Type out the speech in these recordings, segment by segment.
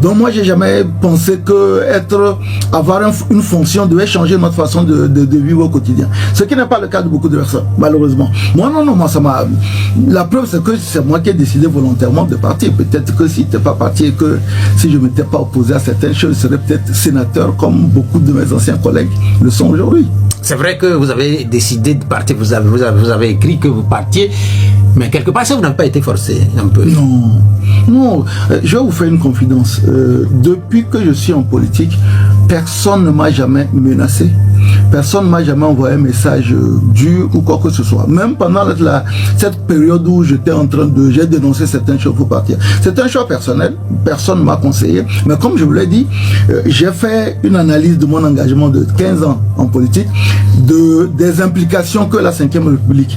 Donc moi, j'ai jamais pensé que avoir une fonction devait changer notre façon de vivre au quotidien. Ce qui n'est pas le cas de beaucoup de personnes, malheureusement. Moi, non, moi, ça m'a... La preuve, c'est que c'est moi qui ai décidé volontairement de partir. Peut-être que si je n'étais pas parti et que si je ne m'étais pas opposé à certaines choses, je serais peut-être sénateur comme beaucoup de mes anciens collègues le sont aujourd'hui. C'est vrai que vous avez décidé de partir, vous avez écrit que vous partiez, mais quelque part, ça, vous n'avez pas été forcé un peu. Non, je vais vous faire une confidence. Depuis que je suis en politique, personne ne m'a jamais menacé. Personne ne m'a jamais envoyé un message dur ou quoi que ce soit. Même pendant cette période où j'étais j'ai dénoncé certaines choses pour partir. C'est un choix personnel, personne ne m'a conseillé. Mais comme je vous l'ai dit, j'ai fait une analyse de mon engagement de 15 ans en politique, des implications que la Ve République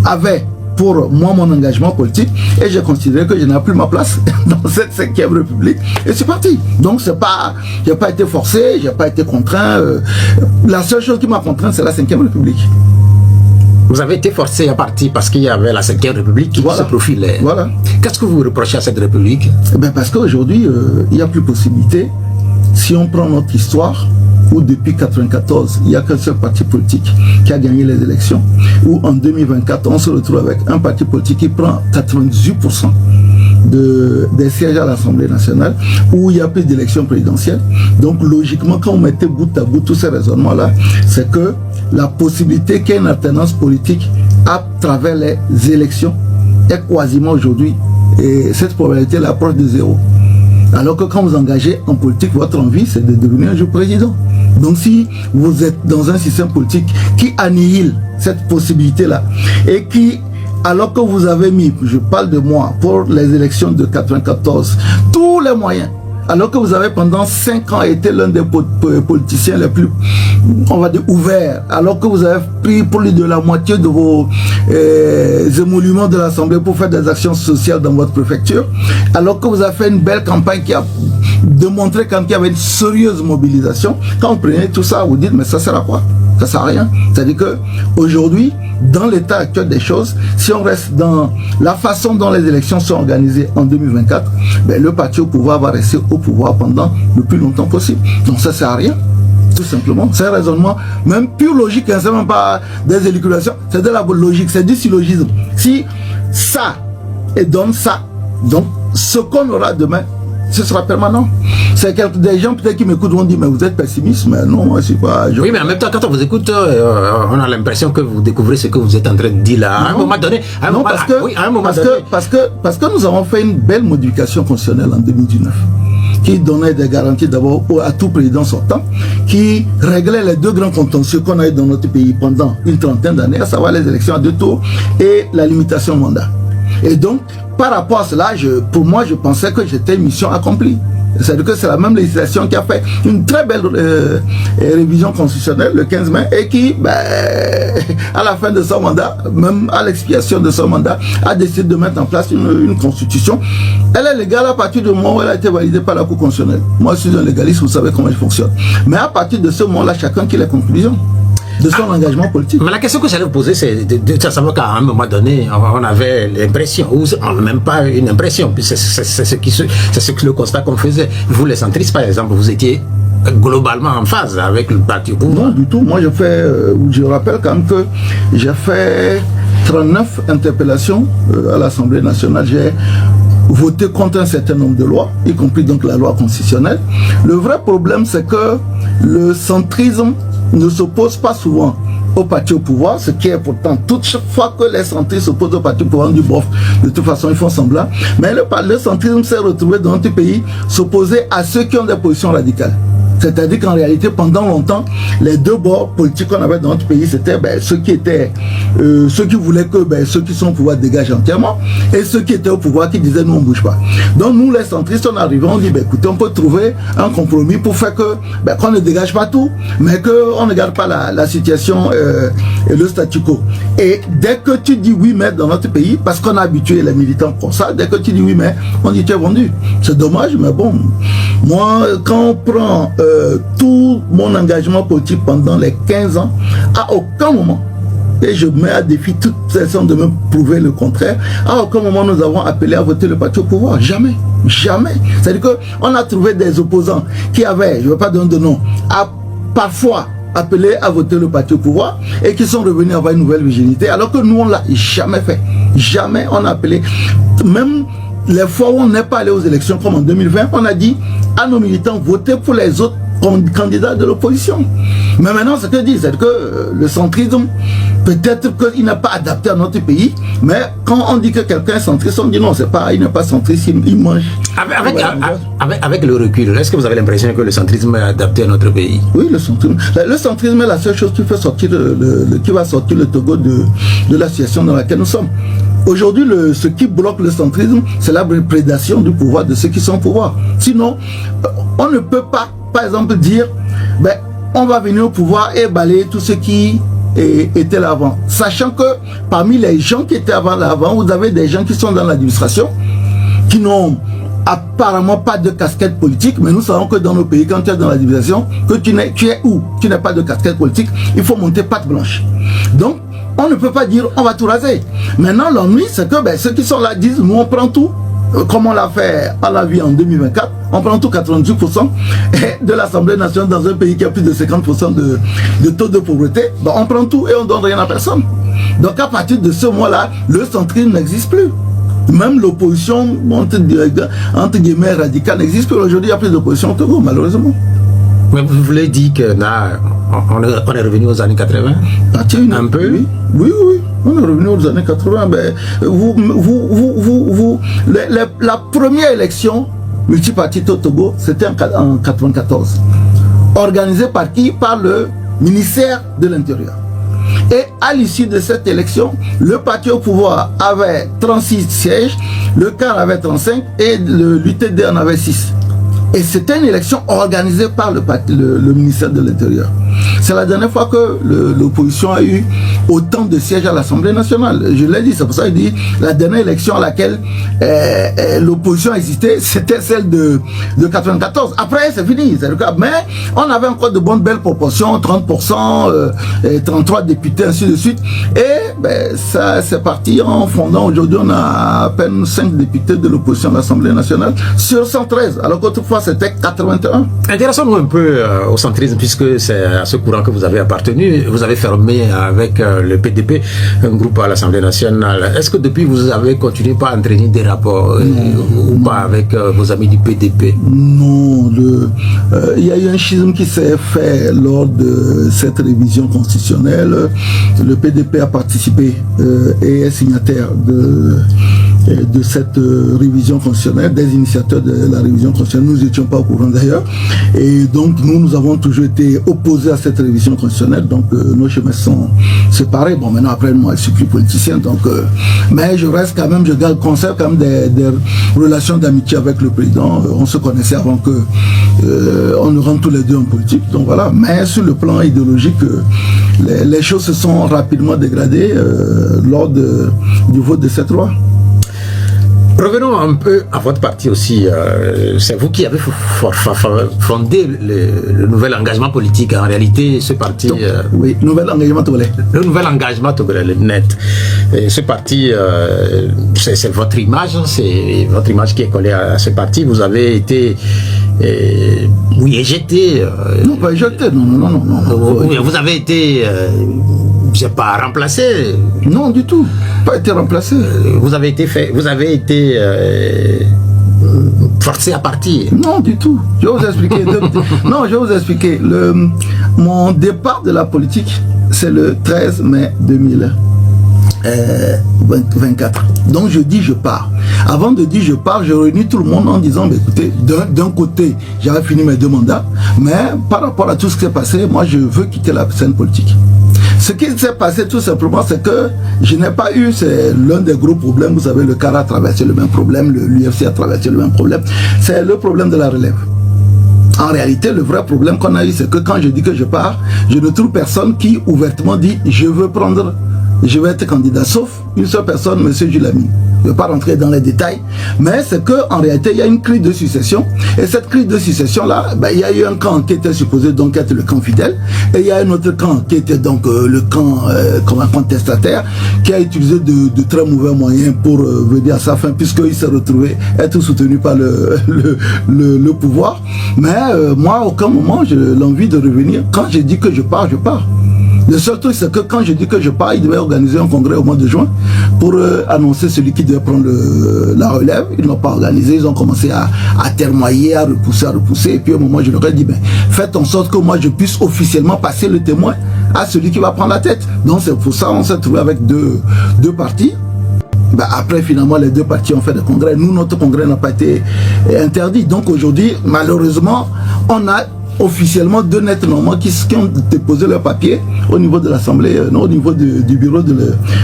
avait pour moi, mon engagement politique, et j'ai considéré que je n'ai plus ma place dans cette 5e République, et c'est parti. Donc c'est pas, j'ai pas été forcé, j'ai pas été contraint. La seule chose qui m'a contraint, c'est la 5e République. Vous avez été forcé à partir parce qu'il y avait la 5e République qui se profilait. Voilà. Qu'est-ce que vous reprochez à cette République? Parce qu'aujourd'hui, il n'y a plus possibilité. Si on prend notre histoire, où depuis 1994, il n'y a qu'un seul parti politique qui a gagné les élections, où en 2024, on se retrouve avec un parti politique qui prend 98% des sièges à l'Assemblée nationale, où il y a plus d'élections présidentielles. Donc logiquement, quand on mettait bout à bout tous ces raisonnements-là, c'est que la possibilité qu'il y ait une alternance politique à travers les élections est quasiment aujourd'hui, et cette probabilité l'approche de zéro. Alors que quand vous engagez en politique, votre envie, c'est de devenir un jour président. Donc si vous êtes dans un système politique qui annihile cette possibilité-là, et qui, alors que vous avez mis, je parle de moi, pour les élections de 1994, tous les moyens, alors que vous avez pendant 5 ans été l'un des politiciens les plus, on va dire, ouverts, alors que vous avez pris plus de la moitié de vos émoluments de l'Assemblée pour faire des actions sociales dans votre préfecture, alors que vous avez fait une belle campagne qui a démontré quand il y avait une sérieuse mobilisation, quand vous prenez tout ça, vous dites, mais ça sert à quoi? Ça sert à rien. C'est-à-dire qu'aujourd'hui, dans l'état actuel des choses, si on reste dans la façon dont les élections sont organisées en 2024, le parti au pouvoir va rester au pouvoir pendant le plus longtemps possible. Donc ça ne sert à rien, tout simplement. C'est un raisonnement même pure logique, hein, c'est même pas des élucubrations, c'est de la logique, c'est du syllogisme. Si ça et donne ça, donc ce qu'on aura demain, ce sera permanent. C'est des gens peut-être qui m'écoutent vont dire, mais vous êtes pessimiste, mais non, moi c'est pas... Oui, mais en même temps, quand on vous écoute, on a l'impression que vous découvrez ce que vous êtes en train de dire là. À un moment donné... Parce que nous avons fait une belle modification constitutionnelle en 2019 qui donnait des garanties d'abord à tout président sortant, qui réglait les deux grands contentieux qu'on a eu dans notre pays pendant une trentaine d'années, à savoir les élections à 2 tours et la limitation de mandat. Et donc, par rapport à cela, pour moi, je pensais que j'étais mission accomplie. C'est-à-dire que c'est la même législation qui a fait une très belle révision constitutionnelle le 15 mai et qui, à la fin de son mandat, même à l'expiration de son mandat, a décidé de mettre en place une constitution. Elle est légale à partir du moment où elle a été validée par la Cour constitutionnelle. Moi, je suis un légaliste, vous savez comment je fonctionne. Mais à partir de ce moment-là, chacun qui les conclusions de son engagement politique. Mais la question que j'allais vous poser, c'est de savoir qu'à un moment donné, on avait l'impression, ou même pas une impression, c'est ce que le constat qu'on faisait. Vous, les centristes, par exemple, vous étiez globalement en phase avec le parti au pouvoir. Non, du tout. Moi, je rappelle quand même que j'ai fait 39 interpellations à l'Assemblée nationale. J'ai voté contre un certain nombre de lois, y compris donc la loi constitutionnelle. Le vrai problème, c'est que le centrisme ne s'oppose pas souvent au parti au pouvoir, ce qui est pourtant toute fois que les centristes s'opposent au parti au pouvoir, on dit bof, de toute façon ils font semblant. Mais le centrisme s'est retrouvé dans notre pays s'opposer à ceux qui ont des positions radicales. C'est-à-dire qu'en réalité, pendant longtemps, les deux bords politiques qu'on avait dans notre pays, c'était ceux qui voulaient que ceux qui sont au pouvoir dégagent entièrement, et ceux qui étaient au pouvoir qui disaient nous on bouge pas. Donc nous les centristes, on arrivait, on dit écoutez, on peut trouver un compromis pour faire que qu'on ne dégage pas tout, mais qu'on ne garde pas la situation et le statu quo. Et dès que tu dis oui mais dans notre pays, parce qu'on a habitué les militants pour ça, dès que tu dis oui mais, on dit tu es vendu. C'est dommage, mais bon, moi quand on prend tout mon engagement politique pendant les 15 ans, à aucun moment et je mets à défi toute personne de me prouver le contraire, à aucun moment nous avons appelé à voter le parti au pouvoir. Jamais. Jamais. C'est-à-dire qu'on a trouvé des opposants qui avaient, je ne veux pas donner de nom, parfois appelé à voter le parti au pouvoir et qui sont revenus avoir une nouvelle virginité, alors que nous, on ne l'a jamais fait. Jamais on a appelé. Même les fois où on n'est pas allé aux élections, comme en 2020, on a dit à nos militants, votez pour les autres candidats de l'opposition. Mais maintenant, ce que disent, c'est que le centrisme, peut-être qu'il n'est pas adapté à notre pays, mais quand on dit que quelqu'un est centriste, on dit non, c'est pas, il n'est pas centriste, il mange. Avec le recul, est-ce que vous avez l'impression que le centrisme est adapté à notre pays? Oui, le centrisme est la seule chose qui fait sortir qui va sortir le Togo de la situation dans laquelle nous sommes. Aujourd'hui, ce qui bloque le centrisme, c'est la prédation du pouvoir de ceux qui sont au pouvoir. Sinon, on ne peut pas, par exemple, dire, ben, on va venir au pouvoir et balayer tout ce qui était là avant. Sachant que parmi les gens qui étaient avant, vous avez des gens qui sont dans l'administration, qui n'ont apparemment pas de casquette politique, mais nous savons que dans nos pays, quand tu es dans l'administration, que tu es où? Tu n'as pas de casquette politique, il faut monter patte blanche. Donc, on ne peut pas dire on va tout raser. Maintenant, l'ennui, c'est que ben, ceux qui sont là disent nous on prend tout, comme on l'a fait à la vie en 2024, on prend tout 98% de l'Assemblée nationale dans un pays qui a plus de 50% de taux de pauvreté, ben, on prend tout et on ne donne rien à personne. Donc à partir de ce mois-là, le centrisme n'existe plus. Même l'opposition, entre guillemets, radicale n'existe plus. Aujourd'hui, il y a plus d'opposition au Togo, malheureusement. Mais vous voulez dire que là, on est revenu aux années 80? Un peu? Oui, on est revenu aux années 80. Ben, la première élection multipartite au Togo, c'était en 94. Organisée par qui? Par le ministère de l'Intérieur. Et à l'issue de cette élection, le parti au pouvoir avait 36 sièges, le CAR avait 35 et l'UTD en avait 6. Et c'était une élection organisée par le ministère de l'Intérieur. C'est la dernière fois que l'opposition a eu autant de sièges à l'Assemblée nationale. Je l'ai dit, c'est pour ça que je dis la dernière élection à laquelle l'opposition a existé, c'était celle de 94. Après, c'est fini. Mais on avait encore de bonnes belles proportions, 30%, 33 députés, ainsi de suite. Et ben, ça, c'est parti en fondant. Aujourd'hui, on a à peine 5 députés de l'opposition à l'Assemblée nationale sur 113, alors qu'autrefois, c'était 81. Intéressons-nous un peu au centrisme, puisque c'est à ce courant que vous avez appartenu. Vous avez fermé avec le PDP, un groupe à l'Assemblée nationale. Est-ce que depuis, vous avez continué par entraîner des rapports ou pas avec vos amis du PDP? Non, il y a eu un schisme qui s'est fait lors de cette révision constitutionnelle. Le PDP a participé et est signataire de cette révision constitutionnelle, des initiateurs de la révision constitutionnelle. Nous n'étions pas au courant d'ailleurs. Et donc, nous avons toujours été opposés à cette révision constitutionnelle. Donc, nos chemins sont séparés. Bon, maintenant, après, moi, je suis plus politicien. Donc, mais je reste quand même, conserve quand même des relations d'amitié avec le président. On se connaissait avant que on nous rentre tous les deux en politique. Donc, voilà. Mais sur le plan idéologique, les choses se sont rapidement dégradées lors du vote de cette loi. Revenons un peu à votre parti aussi. C'est vous qui avez fondé le nouvel engagement politique. En réalité, ce parti... oui, nouvel engagement togolais. Le nouvel engagement togolais, le NET. Et ce parti, c'est votre image. C'est votre image qui est collée à ce parti. Vous avez été... éjecté. Non, pas éjecté. Non. Vous avez été... je sais pas, remplacé. Non, du tout. Pas été remplacé. Vous avez été forcé à partir. Non, du tout. Je vais vous expliquer. Je vais vous expliquer. Mon départ de la politique, c'est le 13 mai 2024. Donc je dis je pars. Avant de dire je pars, je réunis tout le monde en disant bah, écoutez, d'un côté, j'avais fini mes 2 mandats, mais par rapport à tout ce qui s'est passé, moi je veux quitter la scène politique. Ce qui s'est passé tout simplement, c'est que je n'ai pas eu, c'est l'un des gros problèmes, vous savez, le CAR a traversé le même problème, l'UFC a traversé le même problème, c'est le problème de la relève. En réalité, le vrai problème qu'on a eu, c'est que quand je dis que je pars, je ne trouve personne qui ouvertement dit je veux être candidat, sauf une seule personne, M. Jules Lamy. Je ne vais pas rentrer dans les détails, mais c'est qu'en réalité, il y a une crise de succession. Et cette crise de succession-là, il y a eu un camp qui était supposé donc être le camp fidèle, et il y a un autre camp qui était donc le camp comme un contestataire, qui a utilisé de très mauvais moyens pour venir à sa fin, puisqu'il s'est retrouvé être soutenu par le pouvoir. Mais moi, à aucun moment, j'ai l'envie de revenir. Quand j'ai dit que je pars, je pars. Le seul truc, c'est que quand je dis que je pars, ils devaient organiser un congrès au mois de juin pour annoncer celui qui devait prendre la relève. Ils n'ont pas organisé, ils ont commencé à termoyer, à repousser. Et puis au moment, je leur ai dit, faites en sorte que moi, je puisse officiellement passer le témoin à celui qui va prendre la tête. Donc c'est pour ça qu'on s'est trouvé avec deux partis. Après, finalement, les deux partis ont fait des congrès. Nous, notre congrès n'a pas été interdit. Donc aujourd'hui, malheureusement, on a officiellement deux nets normands qui ont déposé leur papier au niveau de l'Assemblée, au niveau du bureau du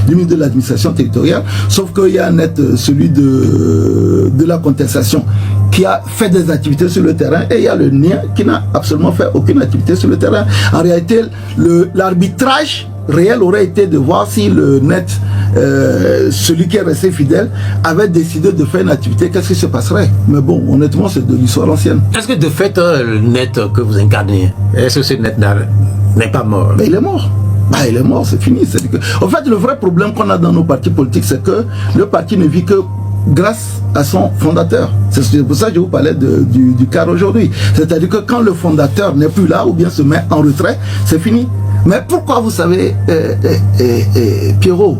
ministre de l'administration territoriale, sauf qu'il y a un net, celui de la contestation, qui a fait des activités sur le terrain, et il y a le NIA qui n'a absolument fait aucune activité sur le terrain. En réalité, l'arbitrage réel aurait été de voir si le net, celui qui est resté fidèle, avait décidé de faire une activité, qu'est-ce qui se passerait? Mais bon, honnêtement, c'est de l'histoire ancienne. Est-ce que de fait, le net que vous incarnez, est-ce que ce net n'est pas mort? Mais il est mort. Il est mort, c'est fini. En fait, le vrai problème qu'on a dans nos partis politiques, c'est que le parti ne vit que grâce à son fondateur. C'est pour ça que je vous parlais du cas aujourd'hui. C'est-à-dire que quand le fondateur n'est plus là ou bien se met en retrait, c'est fini. Mais pourquoi, vous savez, Pierrot,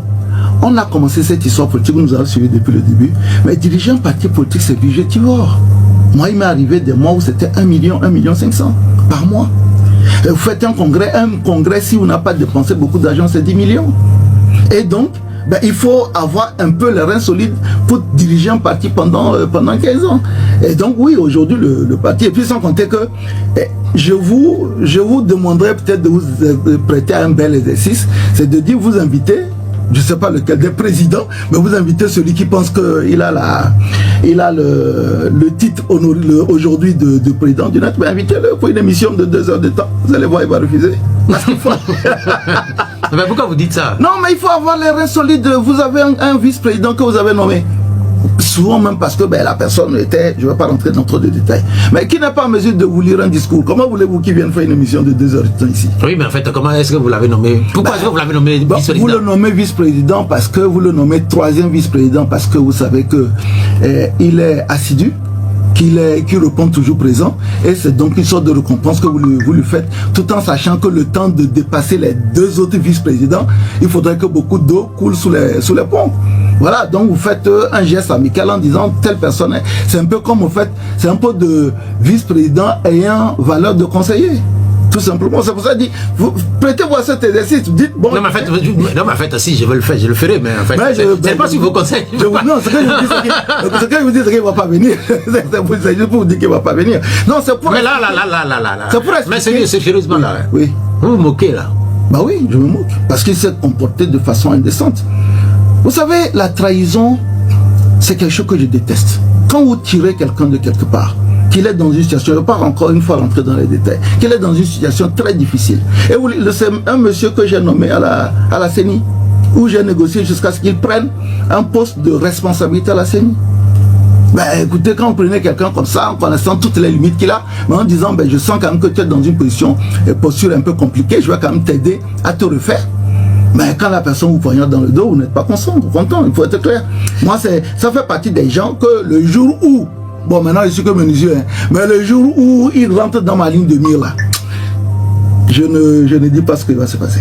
on a commencé cette histoire politique, nous avons suivi depuis le début, mais diriger un parti politique, c'est budgétivore. Moi, il m'est arrivé des mois où c'était 1 million, 1,5 million par mois. Et vous faites un congrès, si vous n'avez pas dépensé beaucoup d'argent, c'est 10 millions. Et donc, il faut avoir un peu les reins solides pour diriger un parti pendant 15 ans. Et donc oui, aujourd'hui le parti, et puis sans compter que je vous demanderai peut-être de vous prêter à un bel exercice, c'est de dire, vous invitez, je ne sais pas lequel des présidents, mais vous invitez celui qui pense qu'il a le titre aujourd'hui de président du net, mais invitez-le pour une émission de 2 heures de temps. Vous allez voir, il va refuser. Parce qu'il faut... Mais pourquoi vous dites ça? Non, mais il faut avoir les reins solides. Vous avez un vice-président que vous avez nommé. Souvent même parce que la personne était, je ne vais pas rentrer dans trop de détails, mais qui n'est pas en mesure de vous lire un discours. Comment voulez-vous qu'il vienne faire une émission de 2 heures de temps ici? Oui, mais en fait, comment est-ce que vous l'avez nommé? Pourquoi est-ce que vous l'avez nommé vice-président? Vous le nommez vice-président parce que vous le nommez 3e vice-président, parce que vous savez que il est assidu, qu'il répond toujours présent, et c'est donc une sorte de récompense que vous lui faites, tout en sachant que le temps de dépasser les 2 autres vice-présidents, il faudrait que beaucoup d'eau coule sous les ponts. Voilà, donc vous faites un geste amical en disant telle personne, c'est un peu comme vous faites, c'est un peu de vice-président ayant valeur de conseiller. Tout simplement, c'est pour ça que je dis, prêtez-vous à cet exercice, dites bon. Non, mais en fait, si je veux le faire, je le ferai, mais en fait, c'est pas sur vos conseils. Non, ce que je vous dis, c'est qu'il ne va pas venir. C'est juste pour vous dire qu'il ne va pas venir. Non, c'est pour. Mais là. C'est pour expliquer. Mais sérieusement, là. Oui. Vous vous moquez, là. Oui, je me moque. Parce qu'il s'est comporté de façon indécente. Vous savez, la trahison, c'est quelque chose que je déteste. Quand vous tirez quelqu'un de quelque part, qu'il est dans une situation, je ne vais pas encore une fois rentrer dans les détails, qu'il est dans une situation très difficile. Et c'est un monsieur que j'ai nommé à la CENI, où j'ai négocié jusqu'à ce qu'il prenne un poste de responsabilité à la CENI. Écoutez, quand vous prenez quelqu'un comme ça, en connaissant toutes les limites qu'il a, mais en disant, je sens quand même que tu es dans une posture un peu compliquée, je vais quand même t'aider à te refaire. Mais quand la personne vous poignarde dans le dos, vous n'êtes pas content, il faut être clair. Moi, ça fait partie des gens que le jour où, maintenant je suis comme un yeux, mais le jour où il rentre dans ma ligne de mire là, je ne dis pas ce qui va se passer.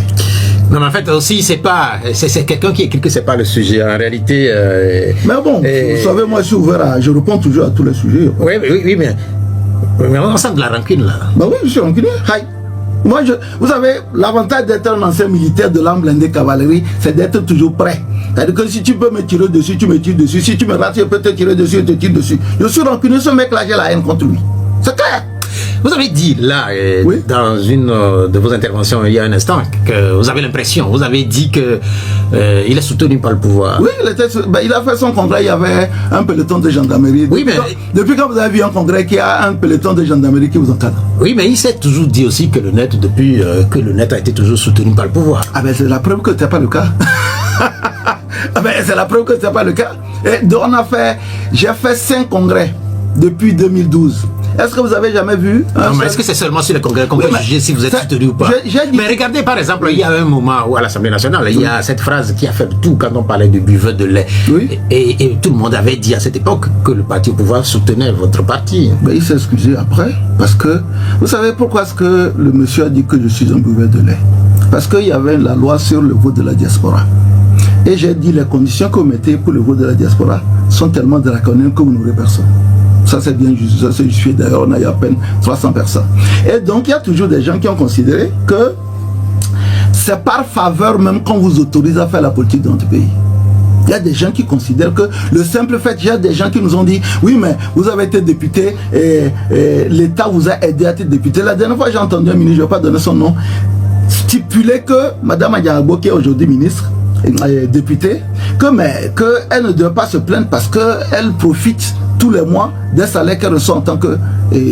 Non, mais en fait aussi, c'est quelqu'un qui écrit que c'est pas le sujet. En réalité. Mais bon, vous savez, moi je suis ouvert je réponds toujours à tous les sujets. Oui, mais on sent de la rancune là. Oui, je suis rancunier. Moi, vous savez, l'avantage d'être un ancien militaire de l'arme blindée cavalerie, c'est d'être toujours prêt. C'est-à-dire que si tu peux me tirer dessus, tu me tires dessus. Si tu me rates, je peux te tirer dessus et te tire dessus. Je suis rancunier, ce mec-là, j'ai la haine contre lui. C'est clair. Vous avez dit là, dans une de vos interventions il y a un instant, que vous avez l'impression, vous avez dit que il est soutenu par le pouvoir. Oui, il a fait son congrès, il y avait un peloton de gendarmerie. Oui, depuis quand vous avez vu un congrès qui a un peloton de gendarmerie qui vous encadre? Oui, mais il s'est toujours dit aussi que le net, depuis que le net a été toujours soutenu par le pouvoir. C'est la preuve que ce n'est pas le cas. C'est la preuve que ce n'est pas le cas. Et donc j'ai fait 5 congrès depuis 2012. Est-ce que vous avez jamais vu non, mais est-ce que c'est seulement sur les congrès qu'on peut juger si vous êtes soutenu ou pas? Mais regardez, par exemple, il y a un moment où à l'Assemblée nationale, il y a cette phrase qui a fait tout quand on parlait de buveur de lait. Oui. Et tout le monde avait dit à cette époque que le parti au pouvoir soutenait votre parti. Mais il s'est excusé après, parce que, vous savez pourquoi est-ce que le monsieur a dit que je suis un buveur de lait? Parce qu'il y avait la loi sur le vote de la diaspora. Et j'ai dit, les conditions que vous mettez pour le vote de la diaspora sont tellement draconiennes que vous n'aurez personne. Ça c'est bien justifié, d'ailleurs on a eu à peine 300 personnes. Et donc il y a toujours des gens qui ont considéré que c'est par faveur même qu'on vous autorise à faire la politique dans notre pays. Il y a des gens qui considèrent que le simple fait, il y a des gens qui nous ont dit, oui mais vous avez été député et l'État vous a aidé à être député. La dernière fois j'ai entendu un ministre, je ne vais pas donner son nom, stipuler que Mme Adiarabo, qui est aujourd'hui ministre, députée, qu'elle ne doit pas se plaindre parce qu'elle profite tous les mois des salaires qu'elle reçoit en tant que,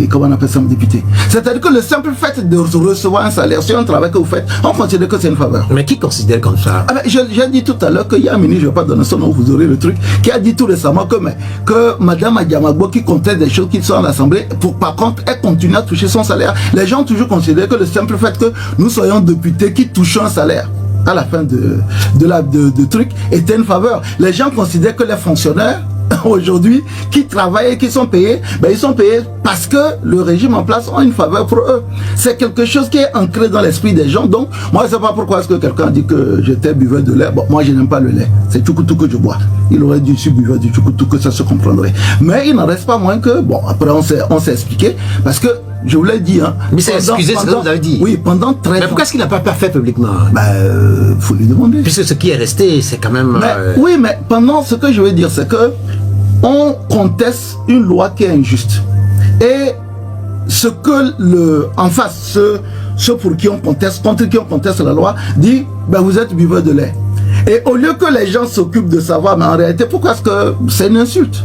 comment on appelle ça, député. C'est-à-dire que le simple fait de recevoir un salaire sur un travail que vous faites, on considère que c'est une faveur. Mais qui considère comme ça? J'ai dit tout à l'heure qu'il y a un ministre, je ne vais pas donner son nom, vous aurez le truc, qui a dit tout récemment que Mme Adiamagbo qui conteste des choses qui sont à l'Assemblée, par contre, elle continue à toucher son salaire. Les gens ont toujours considéré que le simple fait que nous soyons députés qui touchons un salaire à la fin de truc était une faveur. Les gens considèrent que les fonctionnaires aujourd'hui qui travaillent et qui sont payés, ben ils sont payés parce que le régime en place a une faveur pour eux. C'est quelque chose qui est ancré dans l'esprit des gens. Donc moi je ne sais pas pourquoi est-ce que quelqu'un dit que j'étais buveur de lait. Bon, moi je n'aime pas le lait, c'est tchoukou que je bois. Il aurait dû être buveur du tchoukou que ça se comprendrait. Mais il n'en reste pas moins que, bon, après on s'est expliqué, parce que je vous l'ai dit, hein. Mais c'est excusez ce que vous avez dit. Oui, pendant 13 ans. Mais pourquoi est-ce qu'il n'a pas fait publiquement? Faut lui demander. Puisque ce qui est resté, c'est quand même... Oui, mais pendant, ce que je veux dire, c'est que on conteste une loi qui est injuste. Et ce que en face, ceux pour qui on conteste, contre qui on conteste la loi, dit, vous êtes buveur de lait. Et au lieu que les gens s'occupent de savoir, mais en réalité, pourquoi est-ce que c'est une insulte?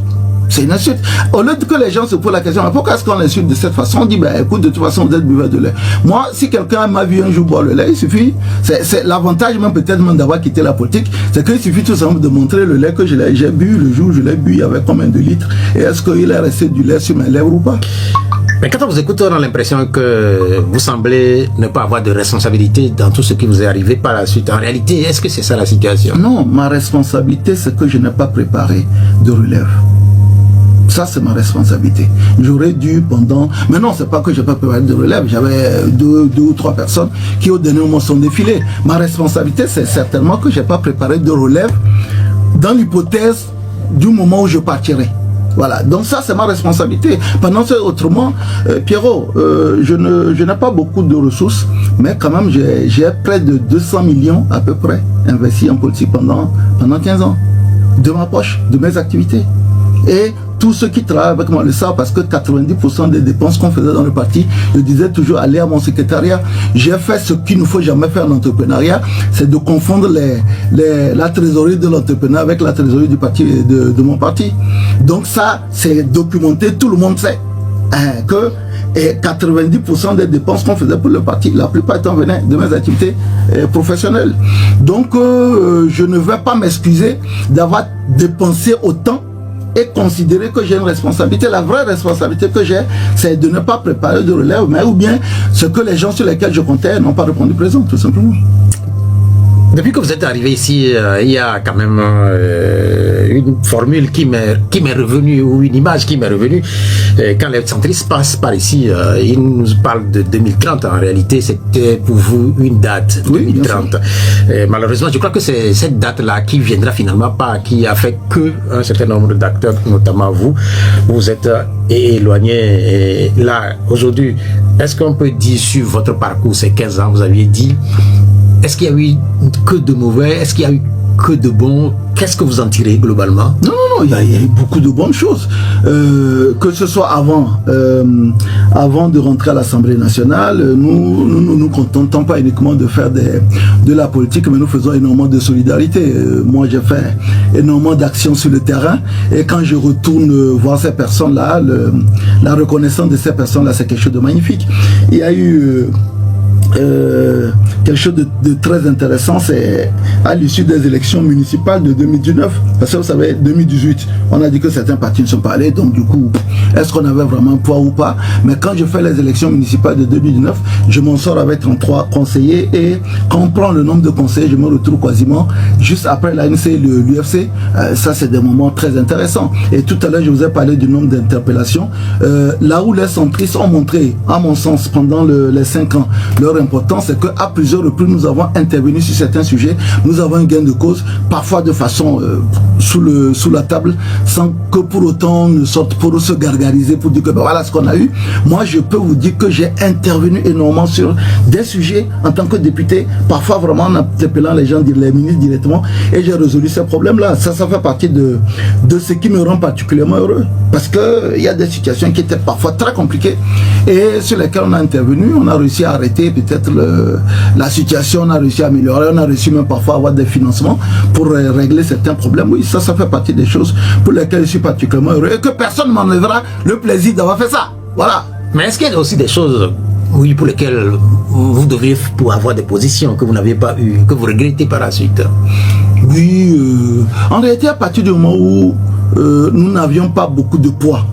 C'est une insulte. Au lieu que les gens se posent la question, mais pourquoi est-ce qu'on insulte de cette façon? On dit, écoute, de toute façon, vous êtes buveur de lait. Moi, si quelqu'un m'a vu un jour boire le lait, il suffit, c'est l'avantage même peut-être même d'avoir quitté la politique, c'est qu'il suffit tout simplement de montrer le lait que j'ai bu, le jour où je l'ai bu, il y avait combien de litres, et est-ce qu'il est resté du lait sur mes lèvres ou pas? Mais quand on vous écoute, on a l'impression que vous semblez ne pas avoir de responsabilité dans tout ce qui vous est arrivé par la suite. En réalité, est-ce que c'est ça la situation? Non, ma responsabilité, c'est que je n'ai pas préparé de relève. Ça, c'est ma responsabilité. J'aurais dû pendant... Mais non, c'est pas que je n'ai pas préparé de relève. J'avais deux ou trois personnes qui au dernier moment sont défilées. Ma responsabilité, c'est certainement que je n'ai pas préparé de relève dans l'hypothèse du moment où je partirai. Voilà, donc ça c'est ma responsabilité. Pendant ce, autrement, Pierrot, je n'ai pas beaucoup de ressources, mais quand même j'ai près de 200 millions à peu près investis en politique pendant 15 ans, de ma poche, de mes activités. Et tous ceux qui travaillent avec moi le savent, parce que 90% des dépenses qu'on faisait dans le parti, je disais toujours aller à mon secrétariat. J'ai fait ce qu'il ne faut jamais faire en entrepreneuriat, c'est de confondre la trésorerie de l'entrepreneur avec la trésorerie du parti, de mon parti. Donc ça, c'est documenté, tout le monde sait que 90% des dépenses qu'on faisait pour le parti, la plupart étant venaient de mes activités professionnelles. Donc je ne vais pas m'excuser d'avoir dépensé autant et considérer que j'ai une responsabilité. La vraie responsabilité que j'ai, c'est de ne pas préparer de relève, mais ou bien ce que les gens sur lesquels je comptais n'ont pas répondu présent, tout simplement. Depuis que vous êtes arrivé ici, il y a quand même une formule qui m'est revenue, ou une image qui m'est revenue. Quand les centristes passent par ici, ils nous parlent de 2030. En réalité, c'était pour vous une date, oui, 2030. Malheureusement, je crois que c'est cette date-là qui viendra finalement pas, qui a fait que un certain nombre d'acteurs, notamment vous êtes éloigné. Et là, aujourd'hui, est-ce qu'on peut dire sur votre parcours, ces 15 ans, vous aviez dit, est-ce qu'il y a eu que de mauvais? Est-ce qu'il y a eu que de bons? Qu'est-ce que vous en tirez globalement? Non, il y a eu beaucoup de bonnes choses. Que ce soit avant de rentrer à l'Assemblée nationale, nous nous contentons pas uniquement de faire de la politique, mais nous faisons énormément de solidarité. Moi, j'ai fait énormément d'actions sur le terrain, et quand je retourne voir ces personnes-là, la reconnaissance de ces personnes-là, c'est quelque chose de magnifique. Il y a eu quelque chose de très intéressant, c'est à l'issue des élections municipales de 2019, parce que vous savez, 2018, on a dit que certains partis ne sont pas allés, donc du coup, est-ce qu'on avait vraiment poids ou pas? Mais quand je fais les élections municipales de 2019, je m'en sors avec 33 conseillers, et quand on prend le nombre de conseillers, je me retrouve quasiment juste après l'ANC et l'UFC. Ça, c'est des moments très intéressants. Et tout à l'heure, je vous ai parlé du nombre d'interpellations. Là où les centristes ont montré, à mon sens, pendant les 5 ans, leur importance, c'est qu'à plusieurs reprises, nous avons intervenu sur certains sujets, nous avons un gain de cause, parfois de façon sous la table, sans que pour autant on ne sorte pour se gargariser, pour dire que ben voilà ce qu'on a eu. Moi, je peux vous dire que j'ai intervenu énormément sur des sujets en tant que député, parfois vraiment en interpellant les gens, les ministres directement, et j'ai résolu ces problèmes-là. Ça fait partie de ce qui me rend particulièrement heureux, parce qu'il y a des situations qui étaient parfois très compliquées, et sur lesquelles on a intervenu, on a réussi à arrêter peut-être la situation, on a réussi à améliorer, on a réussi même parfois à avoir des financements pour régler certains problèmes. Oui, ça fait partie des choses pour lesquelles je suis particulièrement heureux, et que personne ne m'enlèvera le plaisir d'avoir fait ça. Voilà. Mais est-ce qu'il y a aussi des choses, oui, pour lesquelles vous devriez pour avoir des positions que vous n'avez pas eues, que vous regrettez par la suite? Oui, en réalité, à partir du moment où nous n'avions pas beaucoup de poids,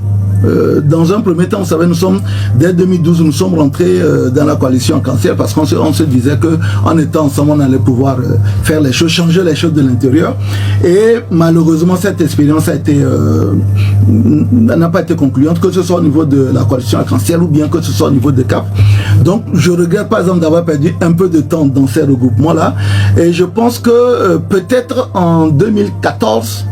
dans un premier temps, vous savez, dès 2012, nous sommes rentrés dans la coalition Arc-en-Ciel, parce qu'on se disait qu'en étant ensemble, on allait pouvoir faire les choses, changer les choses de l'intérieur. Et malheureusement, cette expérience n'a pas été concluante, que ce soit au niveau de la coalition Arc-en-Ciel ou bien que ce soit au niveau de CAP. Donc, je regrette par exemple d'avoir perdu un peu de temps dans ces regroupements-là. Et je pense que peut-être en 2014,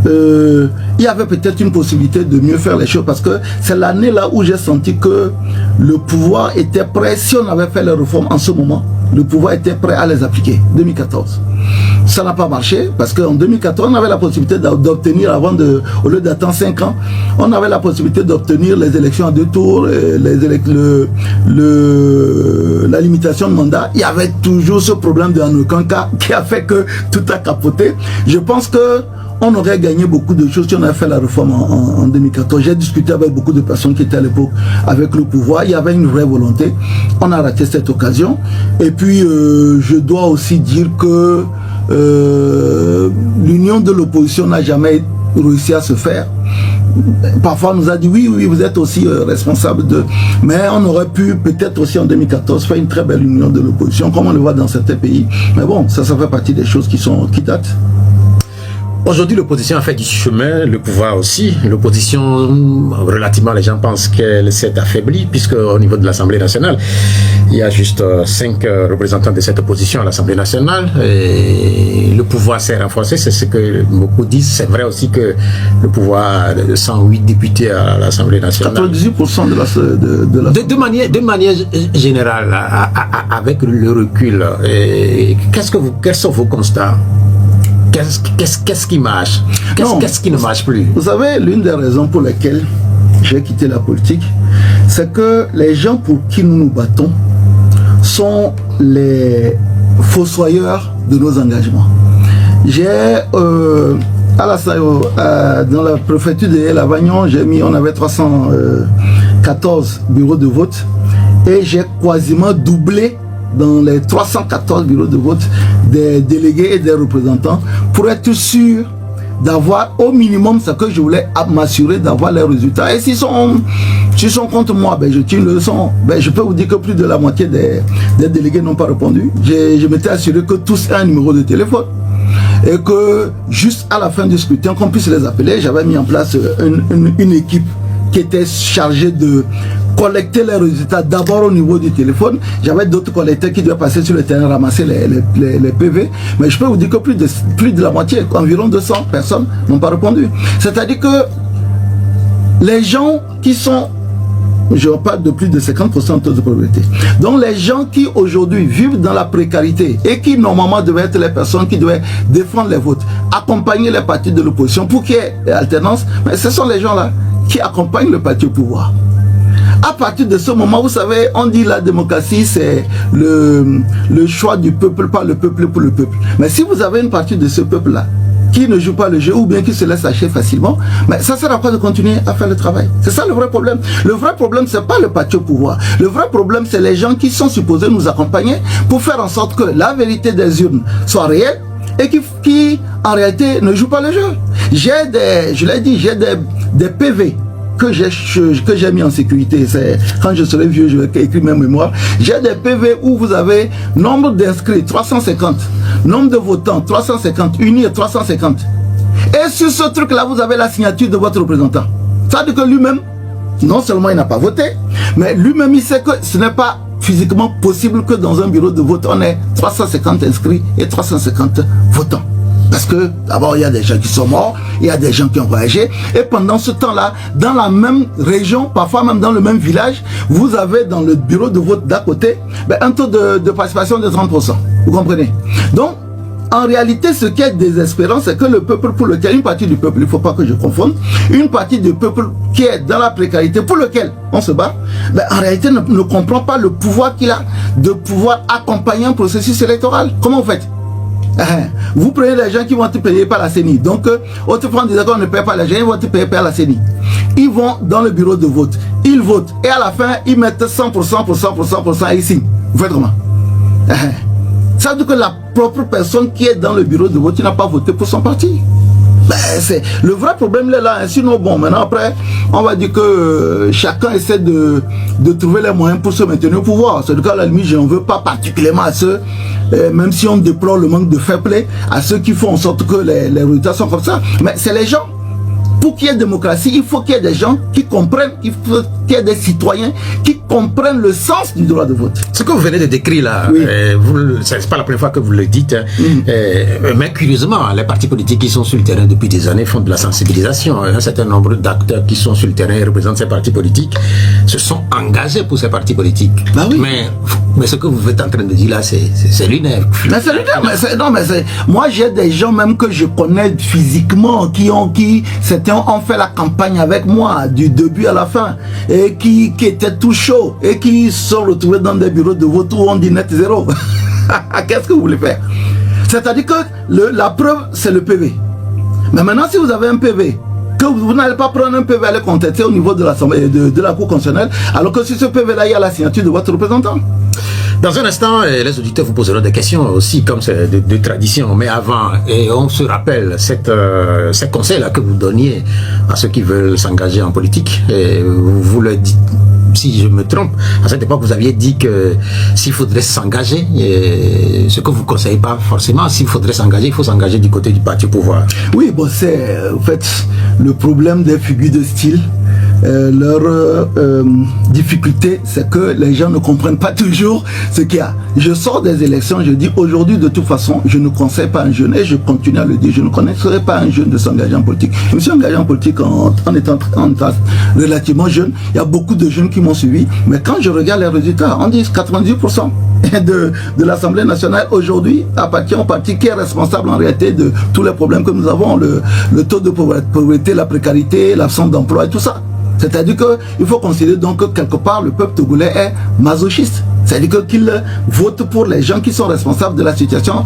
il y avait peut-être une possibilité de mieux faire les choses, parce que c'est l'année là où j'ai senti que le pouvoir était prêt. Si on avait fait les réformes en ce moment, le pouvoir était prêt à les appliquer. 2014. Ça n'a pas marché, parce qu'en 2014, on avait la possibilité d'obtenir, au lieu d'attendre 5 ans, on avait la possibilité d'obtenir les élections à 2 tours, la limitation de mandat. Il y avait toujours ce problème de en aucun cas qui a fait que tout a capoté. Je pense que on aurait gagné beaucoup de choses si on avait fait la réforme en 2014. J'ai discuté avec beaucoup de personnes qui étaient à l'époque avec le pouvoir. Il y avait une vraie volonté. On a raté cette occasion. Et puis, je dois aussi dire que l'union de l'opposition n'a jamais réussi à se faire. Parfois, on nous a dit oui, vous êtes aussi responsable de... Mais on aurait pu peut-être aussi en 2014 faire une très belle union de l'opposition, comme on le voit dans certains pays. Mais bon, ça fait partie des choses qui datent. Aujourd'hui, l'opposition a fait du chemin, le pouvoir aussi. L'opposition, relativement, les gens pensent qu'elle s'est affaiblie, puisque au niveau de l'Assemblée nationale, il y a juste 5 représentants de cette opposition à l'Assemblée nationale. Et le pouvoir s'est renforcé, c'est ce que beaucoup disent. C'est vrai aussi que le pouvoir de 108 députés à l'Assemblée nationale. 98% de manière générale, avec le recul, quels sont vos constats? Qu'est-ce qui marche? Qu'est-ce qui ne marche plus? Vous savez, l'une des raisons pour lesquelles j'ai quitté la politique, c'est que les gens pour qui nous nous battons sont les fossoyeurs de nos engagements. J'ai dans la préfecture de Lavagnon, on avait 314 bureaux de vote, et j'ai quasiment doublé dans les 314 bureaux de vote des délégués et des représentants pour être sûr d'avoir au minimum ce que je voulais m'assurer d'avoir les résultats. Et s'ils sont contre moi, ben je tire le son. Ben je peux vous dire que plus de la moitié des délégués n'ont pas répondu. Je m'étais assuré que tous aient un numéro de téléphone, et que juste à la fin du scrutin, qu'on puisse les appeler. J'avais mis en place une équipe qui était chargée de collecter les résultats d'abord au niveau du téléphone. J'avais d'autres collecteurs qui devaient passer sur le terrain, ramasser les PV. Mais je peux vous dire que plus de la moitié, environ 200 personnes n'ont pas répondu. C'est-à-dire que les gens qui sont, je parle de plus de 50% de taux de pauvreté. Donc les gens qui aujourd'hui vivent dans la précarité et qui normalement devaient être les personnes qui devaient défendre les votes, accompagner les partis de l'opposition pour qu'il y ait alternance, mais ce sont les gens-là qui accompagnent le parti au pouvoir. À partir de ce moment, vous savez, on dit la démocratie, c'est le choix du peuple, par le peuple pour le peuple. Mais si vous avez une partie de ce peuple-là qui ne jouent pas le jeu ou bien qui se laissent lâcher facilement, mais ça sert à quoi de continuer à faire le travail? C'est ça le vrai problème. Le vrai problème, c'est pas le parti au pouvoir. Le vrai problème, c'est les gens qui sont supposés nous accompagner pour faire en sorte que la vérité des urnes soit réelle et qui en réalité ne jouent pas le jeu. Je l'ai dit, j'ai des PV que j'ai mis en sécurité. C'est quand je serai vieux, je vais écrire mes mémoires. J'ai des PV où vous avez nombre d'inscrits 350, nombre de votants 350, unir 350. Et sur ce truc là, vous avez la signature de votre représentant. Ça veut dire que lui-même, non seulement il n'a pas voté, mais lui-même il sait que ce n'est pas physiquement possible que dans un bureau de vote on ait 350 inscrits et 350 votants. Parce que d'abord il y a des gens qui sont morts, il y a des gens qui ont voyagé, et pendant ce temps-là, dans la même région, parfois même dans le même village, vous avez dans le bureau de vote d'à côté un taux de participation de 30%. Vous comprenez? Donc, en réalité, ce qui est désespérant, c'est que le peuple pour lequel, une partie du peuple, il ne faut pas que je confonde, une partie du peuple qui est dans la précarité, pour lequel on se bat, en réalité ne comprend pas le pouvoir qu'il a de pouvoir accompagner un processus électoral. Comment vous faites? Vous prenez les gens qui vont être payés par la CENI. Donc, autrefois, on disait qu'on ne paye pas les gens, ils vont être payés par la CENI. Ils vont dans le bureau de vote, ils votent, et à la fin, ils mettent 100% et ils signent. Vous faites comment? Ça veut dire que la propre personne qui est dans le bureau de vote, il n'a pas voté pour son parti. Le vrai problème est là. Sinon, bon, maintenant après, on va dire que chacun essaie de trouver les moyens pour se maintenir au pouvoir. C'est le cas, à la limite, je n'en veux pas particulièrement à ceux, même si on déplore le manque de fair play, à ceux qui font en sorte que les résultats sont comme ça. Mais c'est les gens. Pour qu'il y ait démocratie, il faut qu'il y ait des gens qui comprennent, il faut qu'il y ait des citoyens qui comprennent le sens du droit de vote. Ce que vous venez de décrire là, oui. C'est pas la première fois que vous le dites, mais curieusement, les partis politiques qui sont sur le terrain depuis des années font de la sensibilisation. Un certain nombre d'acteurs qui sont sur le terrain et représentent ces partis politiques se sont engagés pour ces partis politiques. Bah oui. Mais ce que vous êtes en train de dire là, c'est lunaire. Mais c'est lunaire, moi j'ai des gens même que je connais physiquement certains ont fait la campagne avec moi du début à la fin et qui étaient tout chauds et qui sont retrouvés dans des bureaux de vote où on dit net zéro. Qu'est-ce que vous voulez faire? C'est-à-dire que la preuve c'est le PV. Mais maintenant si vous avez un PV, que vous n'allez pas prendre un PV à le contester au niveau de l'Assemblée de la Cour constitutionnelle, alors que sur ce PV là il y a la signature de votre représentant. Dans un instant, les auditeurs vous poseront des questions aussi, comme c'est de tradition. Mais avant, et on se rappelle ces conseils-là que vous donniez à ceux qui veulent s'engager en politique. Et vous le dites, si je me trompe, à cette époque, vous aviez dit que s'il faudrait s'engager, ce que vous ne conseillez pas forcément, s'il faudrait s'engager, il faut s'engager du côté du parti au pouvoir. Oui, bon, c'est en fait le problème des figures de style. Leur difficulté, c'est que les gens ne comprennent pas toujours ce qu'il y a. Je sors des élections, je dis aujourd'hui de toute façon, je ne conseille pas un jeune, et je continue à le dire, je ne conseillerais pas un jeune de s'engager en politique. Je me suis engagé en politique en étant relativement jeune. Il y a beaucoup de jeunes qui m'ont suivi, mais quand je regarde les résultats, on dit 90% de l'Assemblée nationale aujourd'hui appartient au parti qui est responsable en réalité de tous les problèmes que nous avons, le taux de pauvreté, la précarité, l'absence d'emploi et tout ça. C'est-à-dire qu'il faut considérer donc que quelque part le peuple togolais est masochiste. C'est-à-dire qu'il vote pour les gens qui sont responsables de la situation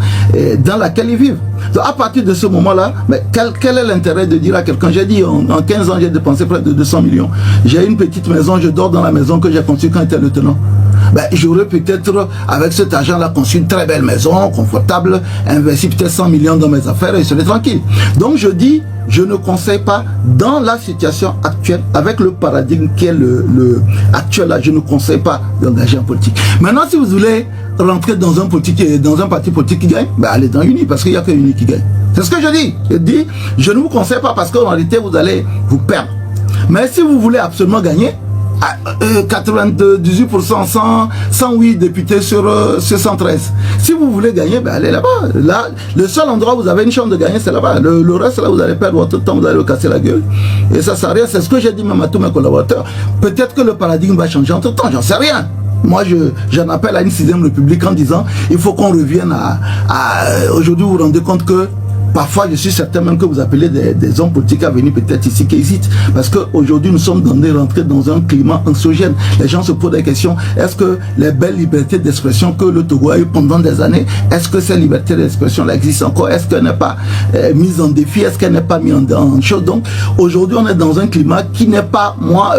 dans laquelle ils vivent. Donc à partir de ce moment-là, quel est l'intérêt de dire à quelqu'un, j'ai dit en 15 ans j'ai dépensé près de 200 millions. J'ai une petite maison, je dors dans la maison que j'ai construite quand j'étais lieutenant. J'aurais peut-être avec cet argent-là construit une très belle maison, confortable, investi peut-être 100 millions dans mes affaires et je serais tranquille. Donc je dis, je ne conseille pas dans la situation actuelle, avec le paradigme qui est le actuel là, je ne conseille pas d'engager en politique. Maintenant, si vous voulez rentrer dans un parti politique qui gagne, allez dans UNI, parce qu'il n'y a que UNI qui gagne. C'est ce que je dis. Je dis, je ne vous conseille pas parce qu'en réalité, vous allez vous perdre. Mais si vous voulez absolument gagner, 98%, 108 députés sur 113. Si vous voulez gagner, allez là-bas. Là, le seul endroit où vous avez une chance de gagner, c'est là-bas. Le reste, là, vous allez perdre votre temps, vous allez le casser la gueule. Et ça sert à rien. C'est ce que j'ai dit même à tous mes collaborateurs. Peut-être que le paradigme va changer entre temps, j'en sais rien. Moi, j'en appelle à une 6e République en disant, il faut qu'on revienne à aujourd'hui, vous vous rendez compte que parfois je suis certain même que vous appelez des hommes politiques à venir peut-être ici qui hésitent, parce qu'aujourd'hui nous sommes rentrés dans un climat anxiogène. Les gens se posent des questions, est-ce que les belles libertés d'expression que le Togo a eu pendant des années, est-ce que ces libertés d'expression existent encore, est-ce qu'elle n'est pas mise en défi, est-ce qu'elle n'est pas mise en chose? Donc aujourd'hui on est dans un climat qui n'est pas, moi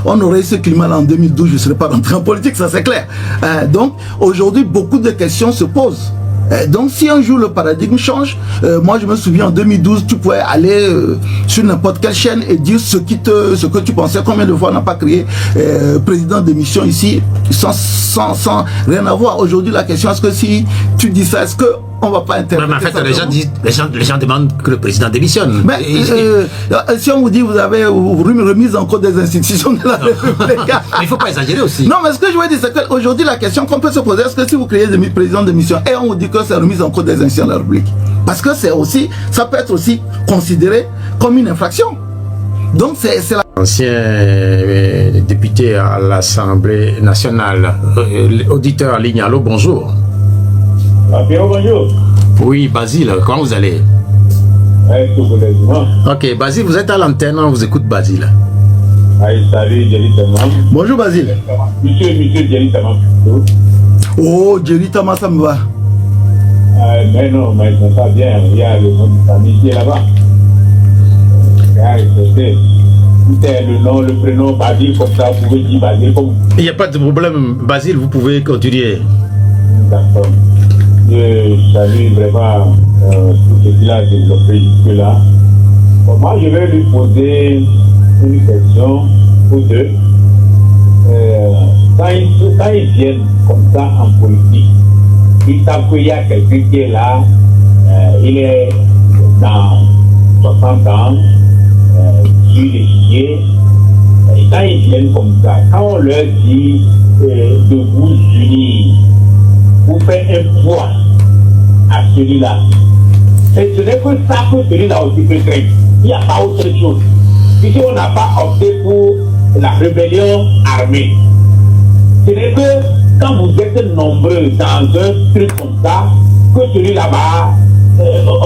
on aurait eu ce climat là en 2012, je ne serais pas rentré en politique, ça c'est clair. Donc aujourd'hui beaucoup de questions se posent. Donc si un jour le paradigme change, moi je me souviens en 2012 tu pouvais aller sur n'importe quelle chaîne et dire ce que tu pensais. Combien de fois on n'a pas créé président d'émission ici sans rien avoir. Aujourd'hui la question est-ce que si tu dis ça, est-ce que on va pas interpréter? Mais en fait les gens demandent que le président démissionne. Mais si on vous dit vous avez remise en cause des institutions de la République. Mais il ne faut pas exagérer aussi. Non, mais ce que je veux dire, c'est qu'aujourd'hui la question qu'on peut se poser, est-ce que si vous créez des présidents d'émission et on vous dit que c'est remise en cause des institutions de la République, parce que c'est aussi, ça peut être aussi considéré comme une infraction. Donc c'est la... Ancien député à l'Assemblée nationale, auditeur en ligne, allô, bonjour. Bonjour. Oui, Basile, comment vous allez? Ok, Basile, vous êtes à l'antenne, on vous écoute, Basile. Salut, Jerry Tamam. Bonjour, Basile. Monsieur Jerry Tamam. Oh, Jerry Tamam, ça me va. Mais non, mais ça va bien, il y a le nom de famille qui est là-bas. C'est le nom, le prénom, Basile, comme ça, vous pouvez dire Basile comme... Il n'y a pas de problème, Basile, vous pouvez continuer. D'accord. Je salue vraiment tout ce qu'il a développé jusque-là. Bon, moi, je vais lui poser une question ou deux. Quand ils viennent comme ça en politique, ils savent qu'il y a quelqu'un qui est là, il est dans 60 ans, sur les chiens. Et quand ils viennent comme ça, quand on leur dit de vous unir, vous faites un poids à celui-là. Et ce n'est que ça que celui-là aussi peut craindre. Il n'y a pas autre chose. Ici, on n'a pas opté pour la rébellion armée. Ce n'est que quand vous êtes nombreux dans un truc comme ça, que celui-là va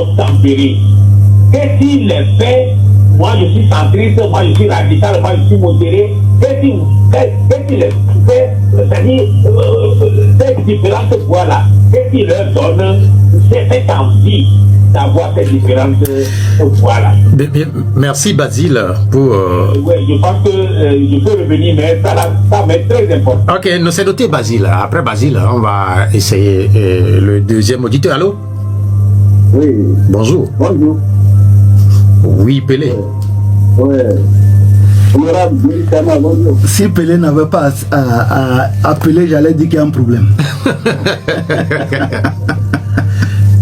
obtempérer. Qu'est-ce qu'il fait? Moi, je suis centriste, moi, je suis radical, moi, je suis modéré. Qu'est-ce qu'il fait? C'est-à-dire, cette différente voix-là, qu'est-ce qu'il leur donne cette envie d'avoir cette différente voix-là? Merci, Basile, pour... Oui, je pense que je peux revenir, mais ça m'est très important. Ok, nous c'est noté, Basile. Après Basile, on va essayer le deuxième auditeur. Allô? Oui. Bonjour. Bonjour. Oui, Pelé. Oui. Si Pelé n'avait pas à appeler, j'allais dire qu'il y a un problème.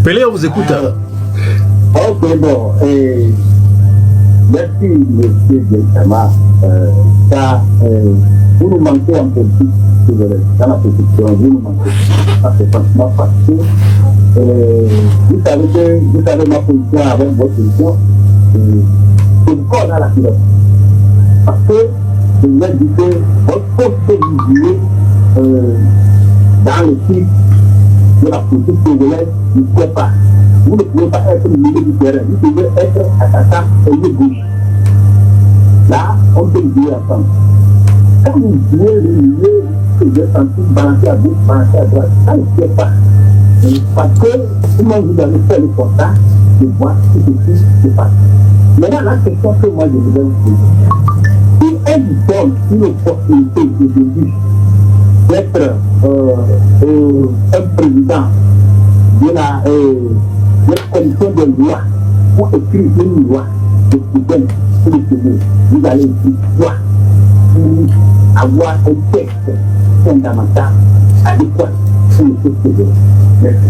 Pelé, on vous écoute. Ok, bon. Merci, monsieur Gentama. Vous nous manquez en politique, dans la position, vous nous manquez. Ça, c'est franchement parce que vous savez ma position avec votre position. C'est pourquoi on a la pilote. Parce que je vous ai dit que votre poste que vous jouez dans le cycle de la politique togolaise ne peut pas. Vous ne pouvez pas être au milieu du terrain, vous pouvez être attaquant au milieu gauche. Là, on peut jouer ensemble. Quand vous jouez le milieu que j'ai senti balancer à gauche, balancer à droite, ça ne peut pas. Parce que comment vous avez fait le constat de voir ce qui se passe. Maintenant, la question que moi je voulais vous poser, si elle vous donne une opportunité de début d'être un président de la commission de loi pour écrire une loi de soutien pour le Togo, vous allez dire quoi pour avoir un texte fondamental adéquat pour le Togo. Merci.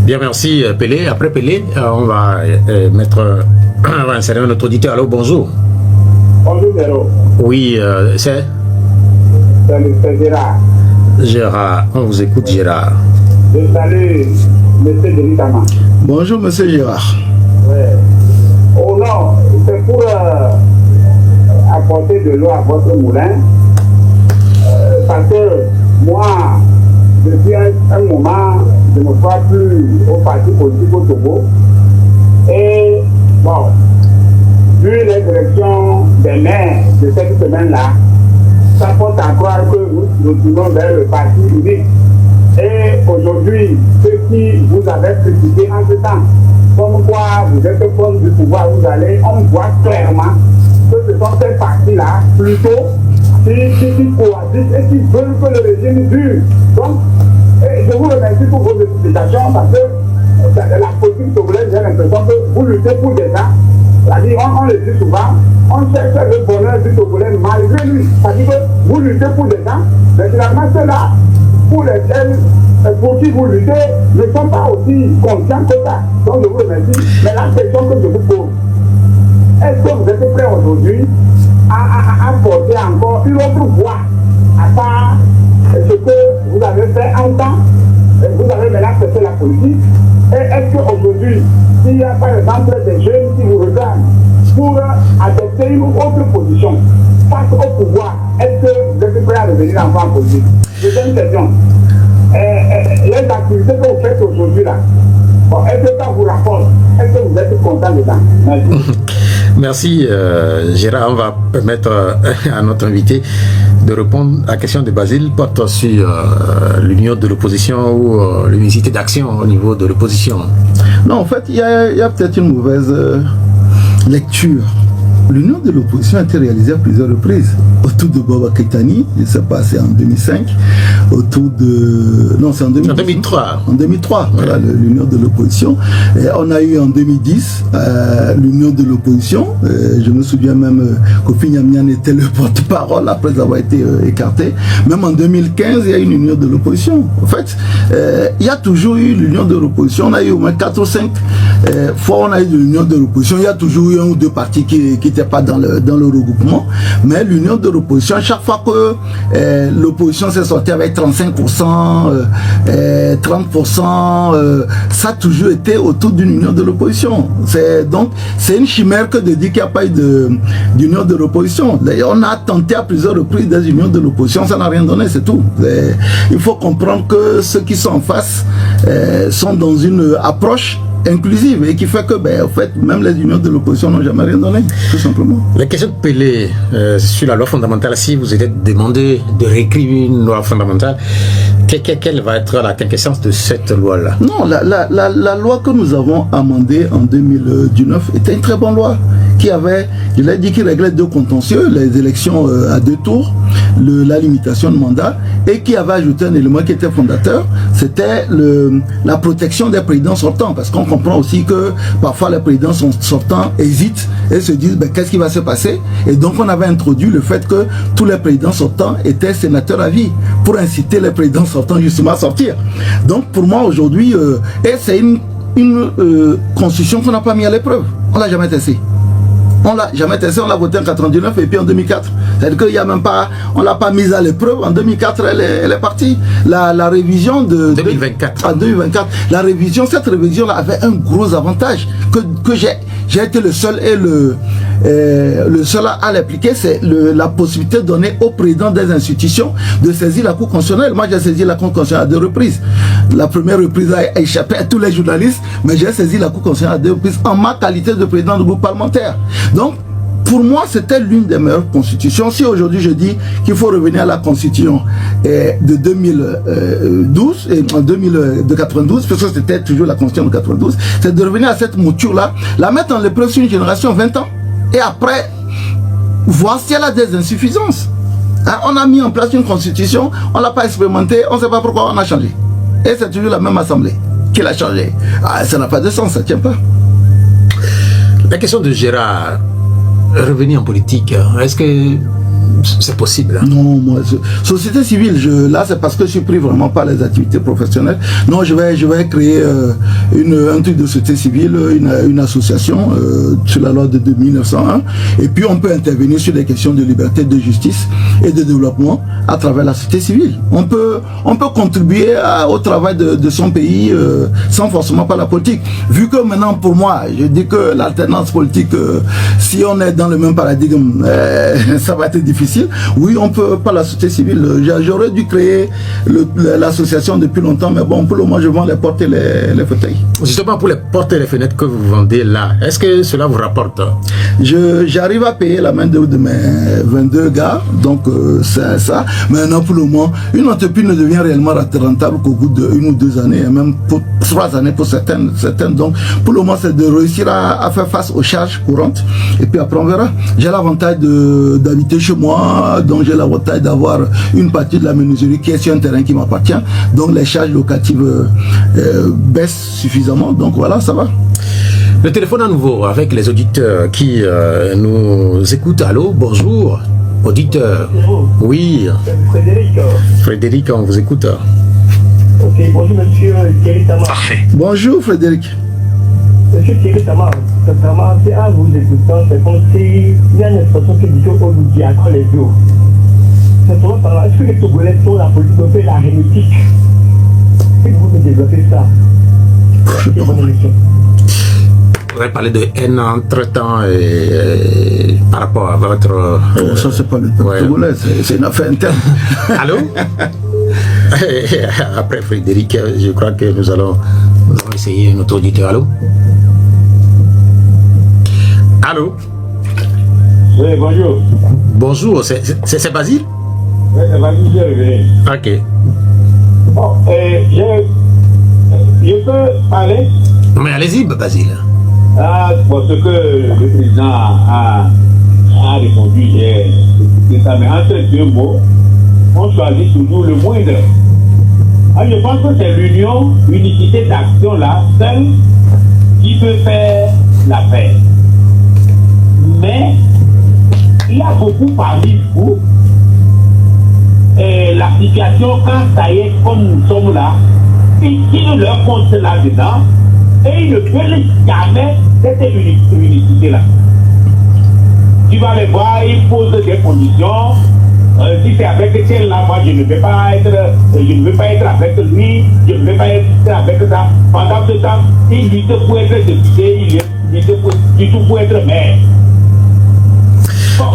Bien, merci Pelé. Après Pelé, on va on va insérer notre auditeur. Allô, bonjour. Bonjour, Véro. Oui, c'est Gérard. Gérard, on vous écoute, Gérard. Je salue M. Deritama. Bonjour, monsieur Gérard. Ouais. Oh non, c'est pour apporter de l'eau à votre moulin. Parce que moi, depuis un moment, je ne me crois plus au parti politique au Togo. Et bon, vu les élections des maires de cette semaine-là, ça porte à croire que nous tournons vers le parti unique. Et aujourd'hui, ceux qui vous avaient critiqué en ce temps, comme quoi vous êtes contre du pouvoir, vous allez, on voit clairement que ce sont ces partis-là, plutôt, qui cohabitent et qui veulent que le régime dure. Donc, je vous remercie pour vos explications parce que la politique togolaise, j'ai l'impression que vous luttez pour des gens. C'est-à-dire, on le dit souvent, on cherche le bonheur du Togolais malgré lui. C'est-à-dire que vous luttez pour des gens, mais finalement, ceux-là, pour lesquels, pour qui vous luttez, ne sont pas aussi conscients que ça. Donc, je vous remercie. Mais la question que je vous pose, est-ce que vous êtes prêts aujourd'hui à porter encore une autre voie à part ce que vous avez fait en temps? Vous avez maintenant fait la politique. Et est-ce qu'aujourd'hui, s'il y a par exemple des jeunes qui vous regardent pour adopter une autre position face au pouvoir, est-ce que vous êtes prêts à devenir encore en politique? Deuxième question. Les activités que vous faites aujourd'hui là, bon, est-ce que ça vous rapporte? Est-ce que vous êtes content dedans? Merci. Merci Gérard. On va permettre à notre invité de répondre à la question de Basile porte sur l'union de l'opposition ou l'unicité d'action au niveau de l'opposition. Non, en fait, il y a peut-être une mauvaise lecture. L'union de l'opposition a été réalisée à plusieurs reprises. Autour de Boba Keitani, il s'est passé en 2005. Autour de... Non, c'est en 2003. En 2003, voilà, l'union de l'opposition. On a eu en 2010 l'union de l'opposition. Je me souviens même Kofi Nyamian était le porte-parole après avoir été écarté. Même en 2015, il y a eu une union de l'opposition. En fait, il y a toujours eu l'union de l'opposition. On a eu au moins 4 ou 5 fois on a eu de l'union de l'opposition. Il y a toujours eu un ou deux partis qui n'étaient pas dans le regroupement. Mais l'union de l'opposition, chaque fois que l'opposition s'est sortie avec 35%, 30%, ça a toujours été autour d'une union de l'opposition. Donc, c'est une chimère que de dire qu'il n'y a pas eu d'union de l'opposition. On a tenté à plusieurs reprises des unions de l'opposition, ça n'a rien donné, c'est tout. Il faut comprendre que ceux qui sont en face sont dans une approche inclusive et qui fait que, en fait, même les unions de l'opposition n'ont jamais rien donné, tout simplement. La question de Pelé sur la loi fondamentale, si vous êtes demandé de réécrire une loi fondamentale, quelle va être la quintessence de cette loi-là? Non, la loi que nous avons amendée en 2019 était une très bonne loi qui avait, je l'ai dit, qui réglait 2 contentieux, les élections à 2 tours, la limitation de mandat, et qui avait ajouté un élément qui était fondateur, c'était la protection des présidents sortants, parce qu'on comprend aussi que parfois les présidents sortants hésitent et se disent qu'est-ce qui va se passer, et donc on avait introduit le fait que tous les présidents sortants étaient sénateurs à vie, pour inciter les présidents sortants justement à sortir. Donc pour moi aujourd'hui, et c'est une constitution qu'on n'a pas mis à l'épreuve, on l'a jamais testé. On l'a jamais testé, on l'a voté en 99 et puis en 2004. C'est-à-dire qu'il n'y a même pas, on l'a pas mise à l'épreuve. En 2004, elle est partie. La révision de 2024. En 2024, la révision, cette révision-là avait un gros avantage que j'ai été le seul et le seul à l'appliquer, c'est la possibilité donnée au président des institutions de saisir la Cour constitutionnelle. Moi, j'ai saisi la Cour constitutionnelle à 2 reprises. La première reprise a échappé à tous les journalistes, mais j'ai saisi la Cour constitutionnelle à 2 reprises en ma qualité de président du groupe parlementaire. Donc, pour moi, c'était l'une des meilleures constitutions. Si aujourd'hui je dis qu'il faut revenir à la constitution de 2012 et de 92, parce que c'était toujours la constitution de 92, c'est de revenir à cette mouture-là, la mettre en l'épreuve sur une génération 20 ans, et après, voir si elle a des insuffisances. Hein, on a mis en place une constitution, on ne l'a pas expérimentée, on ne sait pas pourquoi on a changé. Et c'est toujours la même assemblée qui l'a changé. Ah, ça n'a pas de sens, ça ne tient pas. La question de Gérard, revenir en politique, est-ce que c'est possible? Non, moi, société civile, là c'est parce que je suis pris vraiment par les activités professionnelles. Non, je vais créer un truc de société civile, une association sur la loi de 1901, et puis on peut intervenir sur des questions de liberté, de justice et de développement à travers la société civile. On peut contribuer au travail de son pays sans forcément par la politique. Vu que maintenant pour moi, je dis que l'alternance politique, si on est dans le même paradigme, ça va être difficile. difficile. Oui, on peut pas la société civile. J'aurais dû créer l'association depuis longtemps, mais bon, pour le moment, je vends les portes et les fauteuils. Justement, pour les portes et les fenêtres que vous vendez là, est-ce que cela vous rapporte? J'arrive à payer la main d'œuvre de mes 22 gars, donc c'est ça. Maintenant, pour le moment, une entreprise ne devient réellement rentable qu'au bout de 1 ou 2 années, et même pour 3 années pour certaines. Donc, pour le moment, c'est de réussir à faire face aux charges courantes. Et puis après, on verra. J'ai l'avantage d'habiter chez moi, donc j'ai l'avantage d'avoir une partie de la menuiserie qui est sur un terrain qui m'appartient. Donc, les charges locatives baissent suffisamment. Donc, voilà, ça va. Le téléphone à nouveau avec les auditeurs qui nous écoutent. Allô, bonjour, auditeur. Oui. Frédéric, on vous écoute. Ok, bonjour monsieur Thierry Tamar. Parfait. Bonjour Frédéric. Monsieur Thierry Tamar, sincèrement, c'est à vous écoutant, c'est comme si il y a une expression qui dit qu'on nous dit après les jours. Sincèrement, par là, est-ce que les Togolais sont la politique un peu la génétique? Est-ce que vous me développez ça? C'est bonne émission. Vous avez parlé de haine entre-temps et par rapport à votre... ça, c'est pas le peuple togolais, c'est une affaire interne. Allô? Après Frédéric, je crois que nous allons essayer notre auditeur. Allô? Allô? Oui, bonjour. Bonjour, c'est Basile? Oui, c'est Basile, je reviens. Ok. Bon, je peux parler? Mais allez-y, Basile. Parce que le président a répondu, j'ai écouté ça, mais entre 2 mots, on choisit toujours le moindre. Je pense que c'est l'unicité d'action là, seule, qui peut faire la paix. Mais il y a beaucoup parmi vous, la situation, quand ça y est, comme nous sommes là, ils tirent leur compte là-dedans, et ils ne veulent jamais cette unicité-là. Tu vas les voir, ils posent des conditions. Si c'est avec tel là, moi je ne vais pas être avec lui, je ne vais pas être avec ça. Pendant ce temps, il lutte pour être député, il lutte pour être maire. Bon,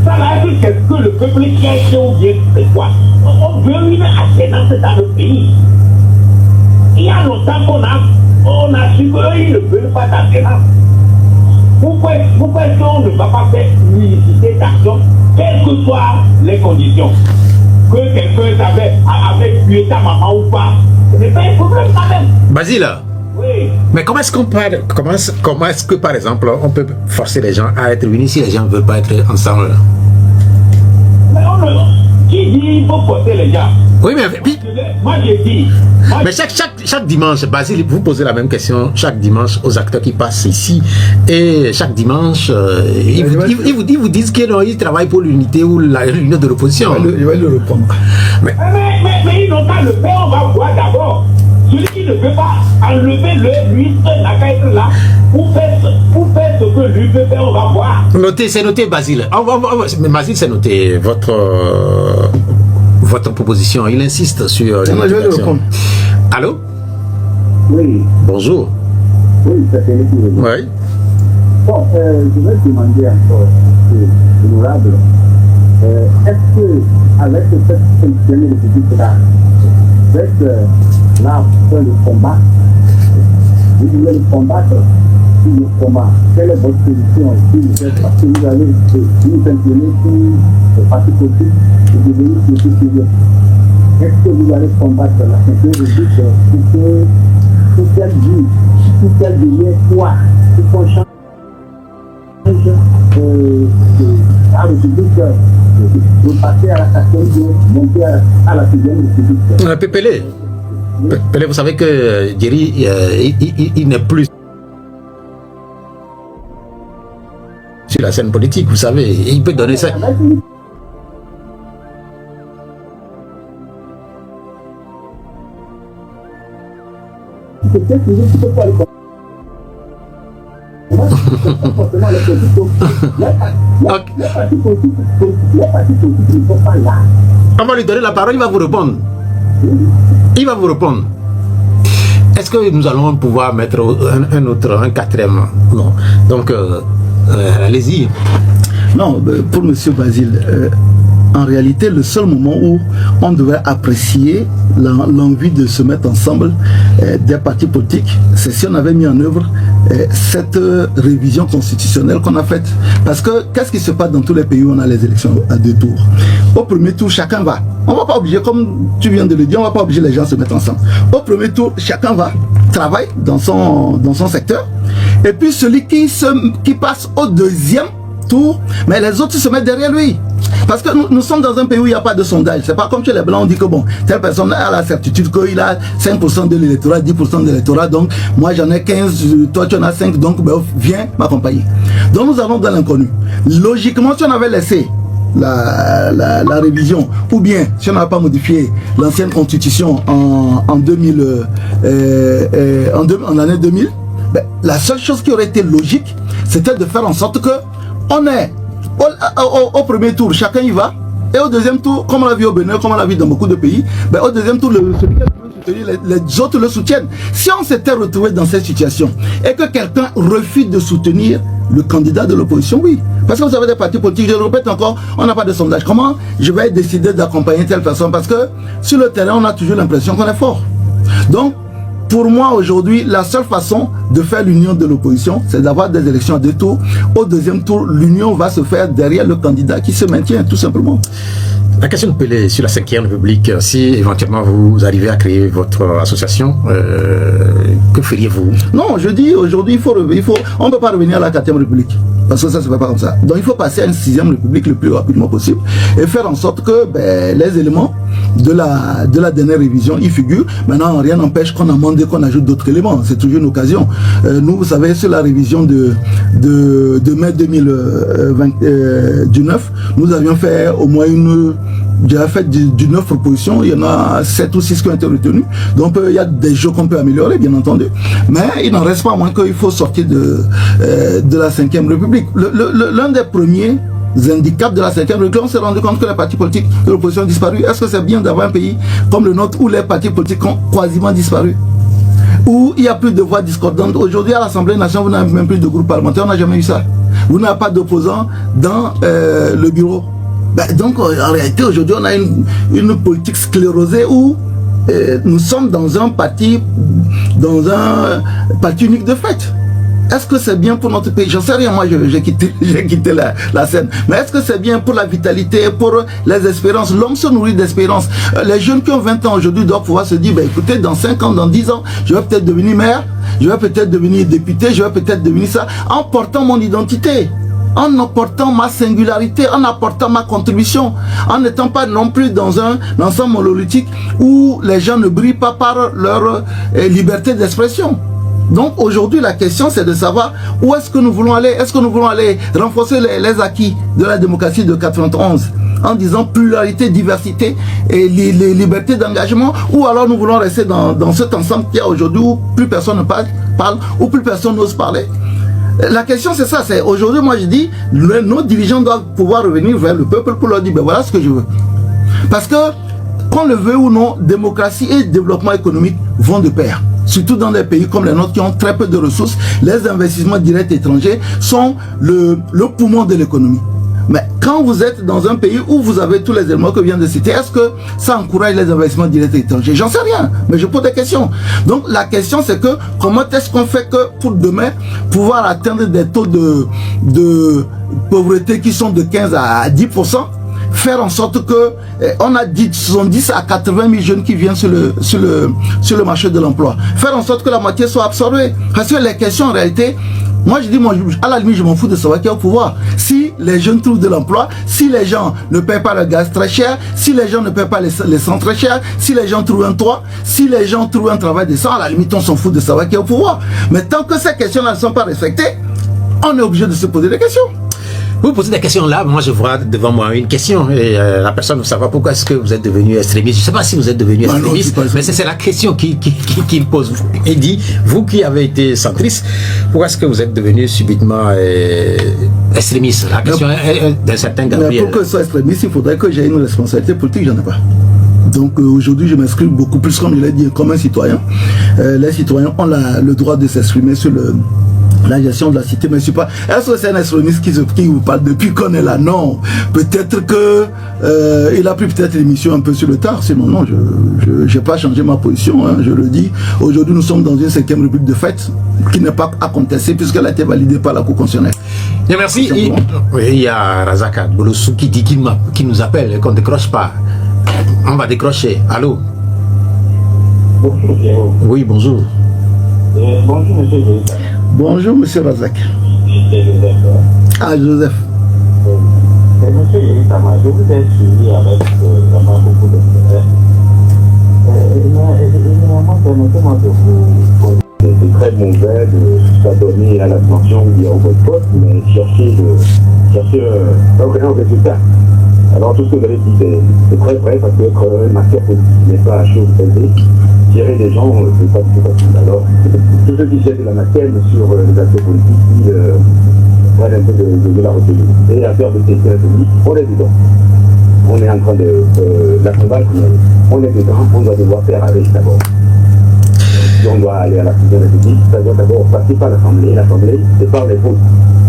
ça là, c'est ce que le peuple cherche ou bien c'est quoi? On veut une alternance dans le pays. Il y a longtemps qu'on a su qu'ils ne veulent pas d'alternance. Pourquoi est-ce qu'on ne va pas faire une unicité d'action, quelles que soient les conditions? Que quelqu'un avait tué ta maman ou pas, ce n'est pas un problème quand même. Basile. Oui. Mais comment est-ce que par exemple on peut forcer les gens à être unis si les gens ne veulent pas être ensemble? Mais qui dit qu'il faut forcer les gens? Oui, mais moi j'ai dit. Mais chaque dimanche, Basile, vous posez la même question chaque dimanche aux acteurs qui passent ici. Et chaque dimanche, ils vous disent qu'ils travaillent pour l'unité ou l'union de l'opposition. Je vais le répondre. Mais ils n'ont pas le faire, on va voir d'abord. Celui qui ne peut pas enlever lui seul n'a qu'à être là pour faire ce que lui peut faire, on va voir. C'est noté, Basile. Mais Basile, c'est noté votre proposition. Il insiste sur... Je vais le répondre. Allô? Oui, Bonjour. oui, c'est Félix. Oui. Bon, je vais demander encore, honorable, est-ce que avec cette fonctionnaire de politique-là, vous êtes là pour le combat, vous voulez le combattre, si le combat, quelle est votre position si parce que vous allez nous imprimer sur le parti politique et devenir citoyen. Est-ce que vous allez combattre la sécurité pour qu'elle vive, pour qu'elle devienne quoi, pour qu'on change la République, de passer à la 4e, monter à la 6e République. Pélé, vous savez que Jerry, il n'est plus sur la scène politique, vous savez, il peut donner ça. On va lui donner la parole, il va vous répondre. Il va vous répondre. Est-ce que nous allons pouvoir mettre un 4e? Non. Donc, allez-y. Non, pour M. Basile, en réalité, le seul moment où on devrait apprécier l'envie de se mettre ensemble des partis politiques, c'est si on avait mis en œuvre cette révision constitutionnelle qu'on a faite. Parce que qu'est-ce qui se passe dans tous les pays où on a les élections à 2 tours? Au premier tour, chacun va. On ne va pas obliger, comme tu viens de le dire, on ne va pas obliger les gens à se mettre ensemble. Au premier tour, chacun va, travaille dans son secteur. Et puis celui qui passe au deuxième tour, mais les autres se mettent derrière lui. Parce que nous sommes dans un pays où il n'y a pas de sondage. C'est pas comme chez les Blancs, on dit que bon, telle personne a la certitude qu'il a 5% de l'électorat, 10% de l'électorat, donc moi j'en ai 15, toi tu en as 5, donc ben, viens m'accompagner. Donc nous allons dans l'inconnu. Logiquement, si on avait laissé la révision, ou bien si on n'a pas modifié l'ancienne constitution en l'année 2000, ben, la seule chose qui aurait été logique, c'était de faire en sorte que on est au premier tour, chacun y va, et au deuxième tour, comme on l'a vu au Bénin, comme on l'a vu dans beaucoup de pays, ben, au deuxième tour, celui qui a soutenu, les autres le soutiennent. Si on s'était retrouvé dans cette situation et que quelqu'un refuse de soutenir le candidat de l'opposition, oui. Parce que vous avez des partis politiques, je le répète encore, on n'a pas de sondage. Comment je vais décider d'accompagner telle personne? Parce que sur le terrain, on a toujours l'impression qu'on est fort. Donc, pour moi, aujourd'hui, la seule façon de faire l'union de l'opposition, c'est d'avoir des élections à 2 tours. Au deuxième tour, l'union va se faire derrière le candidat qui se maintient, tout simplement. La question de Pelé sur la 5e République, si éventuellement vous arrivez à créer votre association, que feriez-vous? Non, je dis aujourd'hui, on ne peut pas revenir à la 4e République. Parce que ça ne se fait pas comme ça. Donc il faut passer à une 6e République le plus rapidement possible et faire en sorte que les éléments de la dernière révision y figurent. Maintenant, rien n'empêche qu'on amende et qu'on ajoute d'autres éléments. C'est toujours une occasion. Nous, vous savez, sur la révision de mai 2019, nous avions fait au moins j'ai fait 9 propositions, il y en a 7 ou 6 qui ont été retenues. Donc il y a des jeux qu'on peut améliorer, bien entendu. Mais il n'en reste pas moins qu'il faut sortir de la 5e République. L'un des premiers handicaps de la 5e République, on s'est rendu compte que les partis politiques de l'opposition ont disparu. Est-ce que c'est bien d'avoir un pays comme le nôtre où les partis politiques ont quasiment disparu, où il n'y a plus de voix discordantes? Aujourd'hui à l'Assemblée nationale, vous n'avez même plus de groupe parlementaire, on n'a jamais eu ça. Vous n'avez pas d'opposants dans le bureau. Donc en réalité aujourd'hui on a une politique sclérosée où nous sommes dans un parti unique de fait. Est-ce que c'est bien pour notre pays? J'en sais rien, moi j'ai quitté la scène. Mais est-ce que c'est bien pour la vitalité, pour les espérances? L'homme se nourrit d'espérance. Les jeunes qui ont 20 ans aujourd'hui doivent pouvoir se dire, écoutez, dans 5 ans, dans 10 ans, je vais peut-être devenir maire, je vais peut-être devenir député, je vais peut-être devenir ça, en portant mon identité, en apportant ma singularité, en apportant ma contribution, en n'étant pas non plus dans un ensemble monolithique où les gens ne brillent pas par leur liberté d'expression. Donc aujourd'hui la question c'est de savoir où est-ce que nous voulons aller. Est-ce que nous voulons aller renforcer les acquis de la démocratie de 91 en disant pluralité, diversité et les libertés d'engagement, ou alors nous voulons rester dans cet ensemble qu'il y a aujourd'hui où plus personne ne parle, où plus personne n'ose parler? La question c'est ça, c'est aujourd'hui moi je dis, nos dirigeants doivent pouvoir revenir vers le peuple pour leur dire, voilà ce que je veux. Parce que, qu'on le veut ou non, démocratie et développement économique vont de pair. Surtout dans des pays comme les nôtres qui ont très peu de ressources, les investissements directs étrangers sont le poumon de l'économie. Mais quand vous êtes dans un pays où vous avez tous les éléments que je viens de citer, est-ce que ça encourage les investissements directs étrangers? J'en sais rien, mais je pose des questions. Donc la question c'est que comment est-ce qu'on fait que pour demain pouvoir atteindre des taux de pauvreté qui sont de 15 à 10%, faire en sorte que on a dit 70 à 80 000 jeunes qui viennent sur le marché de l'emploi. Faire en sorte que la moitié soit absorbée. Parce que les questions en réalité, moi je dis, à la limite je m'en fous de savoir qui est au pouvoir. Si les jeunes trouvent de l'emploi, si les gens ne paient pas le gaz très cher, si les gens ne paient pas l'essence très cher, si les gens trouvent un toit, si les gens trouvent un travail décent, à la limite on s'en fout de savoir qui est au pouvoir. Mais tant que ces questions-là ne sont pas respectées, on est obligé de se poser des questions. Vous posez des questions là, moi je vois devant moi une question et la personne veut savoir pourquoi est-ce que vous êtes devenu extrémiste. Je ne sais pas si vous êtes devenu extrémiste, mais c'est la question qu'il pose. Il dit, vous qui avez été centriste, pourquoi est-ce que vous êtes devenu subitement extrémiste? La question d'un certain Gabriel. Pour que je sois extrémiste, il faudrait que j'aie une responsabilité politique, j'en ai pas. Donc aujourd'hui je m'inscris beaucoup plus, comme je l'ai dit, comme un citoyen. Les citoyens ont le droit de s'exprimer sur la gestion de la cité, mais je suis pas. Est-ce que c'est un astroniste qui vous parle depuis qu'on est là? Non. Peut-être que il a pris peut-être l'émission un peu sur le tard. Sinon, non, je n'ai pas changé ma position. Hein, je le dis. Aujourd'hui, nous sommes dans une 5e république de fait qui n'est pas à contester puisqu'elle a été validée par la Cour constitutionnelle. Et merci. Il y a Razak Bolossou qui dit qu'il nous appelle et qu'on ne décroche pas. On va décrocher. Allô? Bonjour. Oui, bonjour. Bonjour, monsieur Joseph. Bonjour, monsieur Razak. C'est Joseph. Ah, Joseph. Monsieur Yéritama, je vous ai suivi avec vraiment beaucoup d'intérêt. Évidemment, permettez-moi de vous poser. C'est très mauvais de s'adonner à l'attention ou au boycott, mais chercher un résultat. Alors tout ce que vous avez dit, c'est très vrai, parce que un acteur politique n'est pas à chose aisée. Gérer des gens, c'est pas facile. Alors, tous ceux qui gèrent de la matière sur les acteurs politiques, ils prennent un peu de la retenue. Et affaire de sécurité publique, on est dedans. On est en train de la combattre, mais on est dedans, on doit devoir faire avec d'abord. Si on doit aller à la Présidence de la République, ça doit d'abord passer par l'Assemblée. L'Assemblée, c'est par les votes.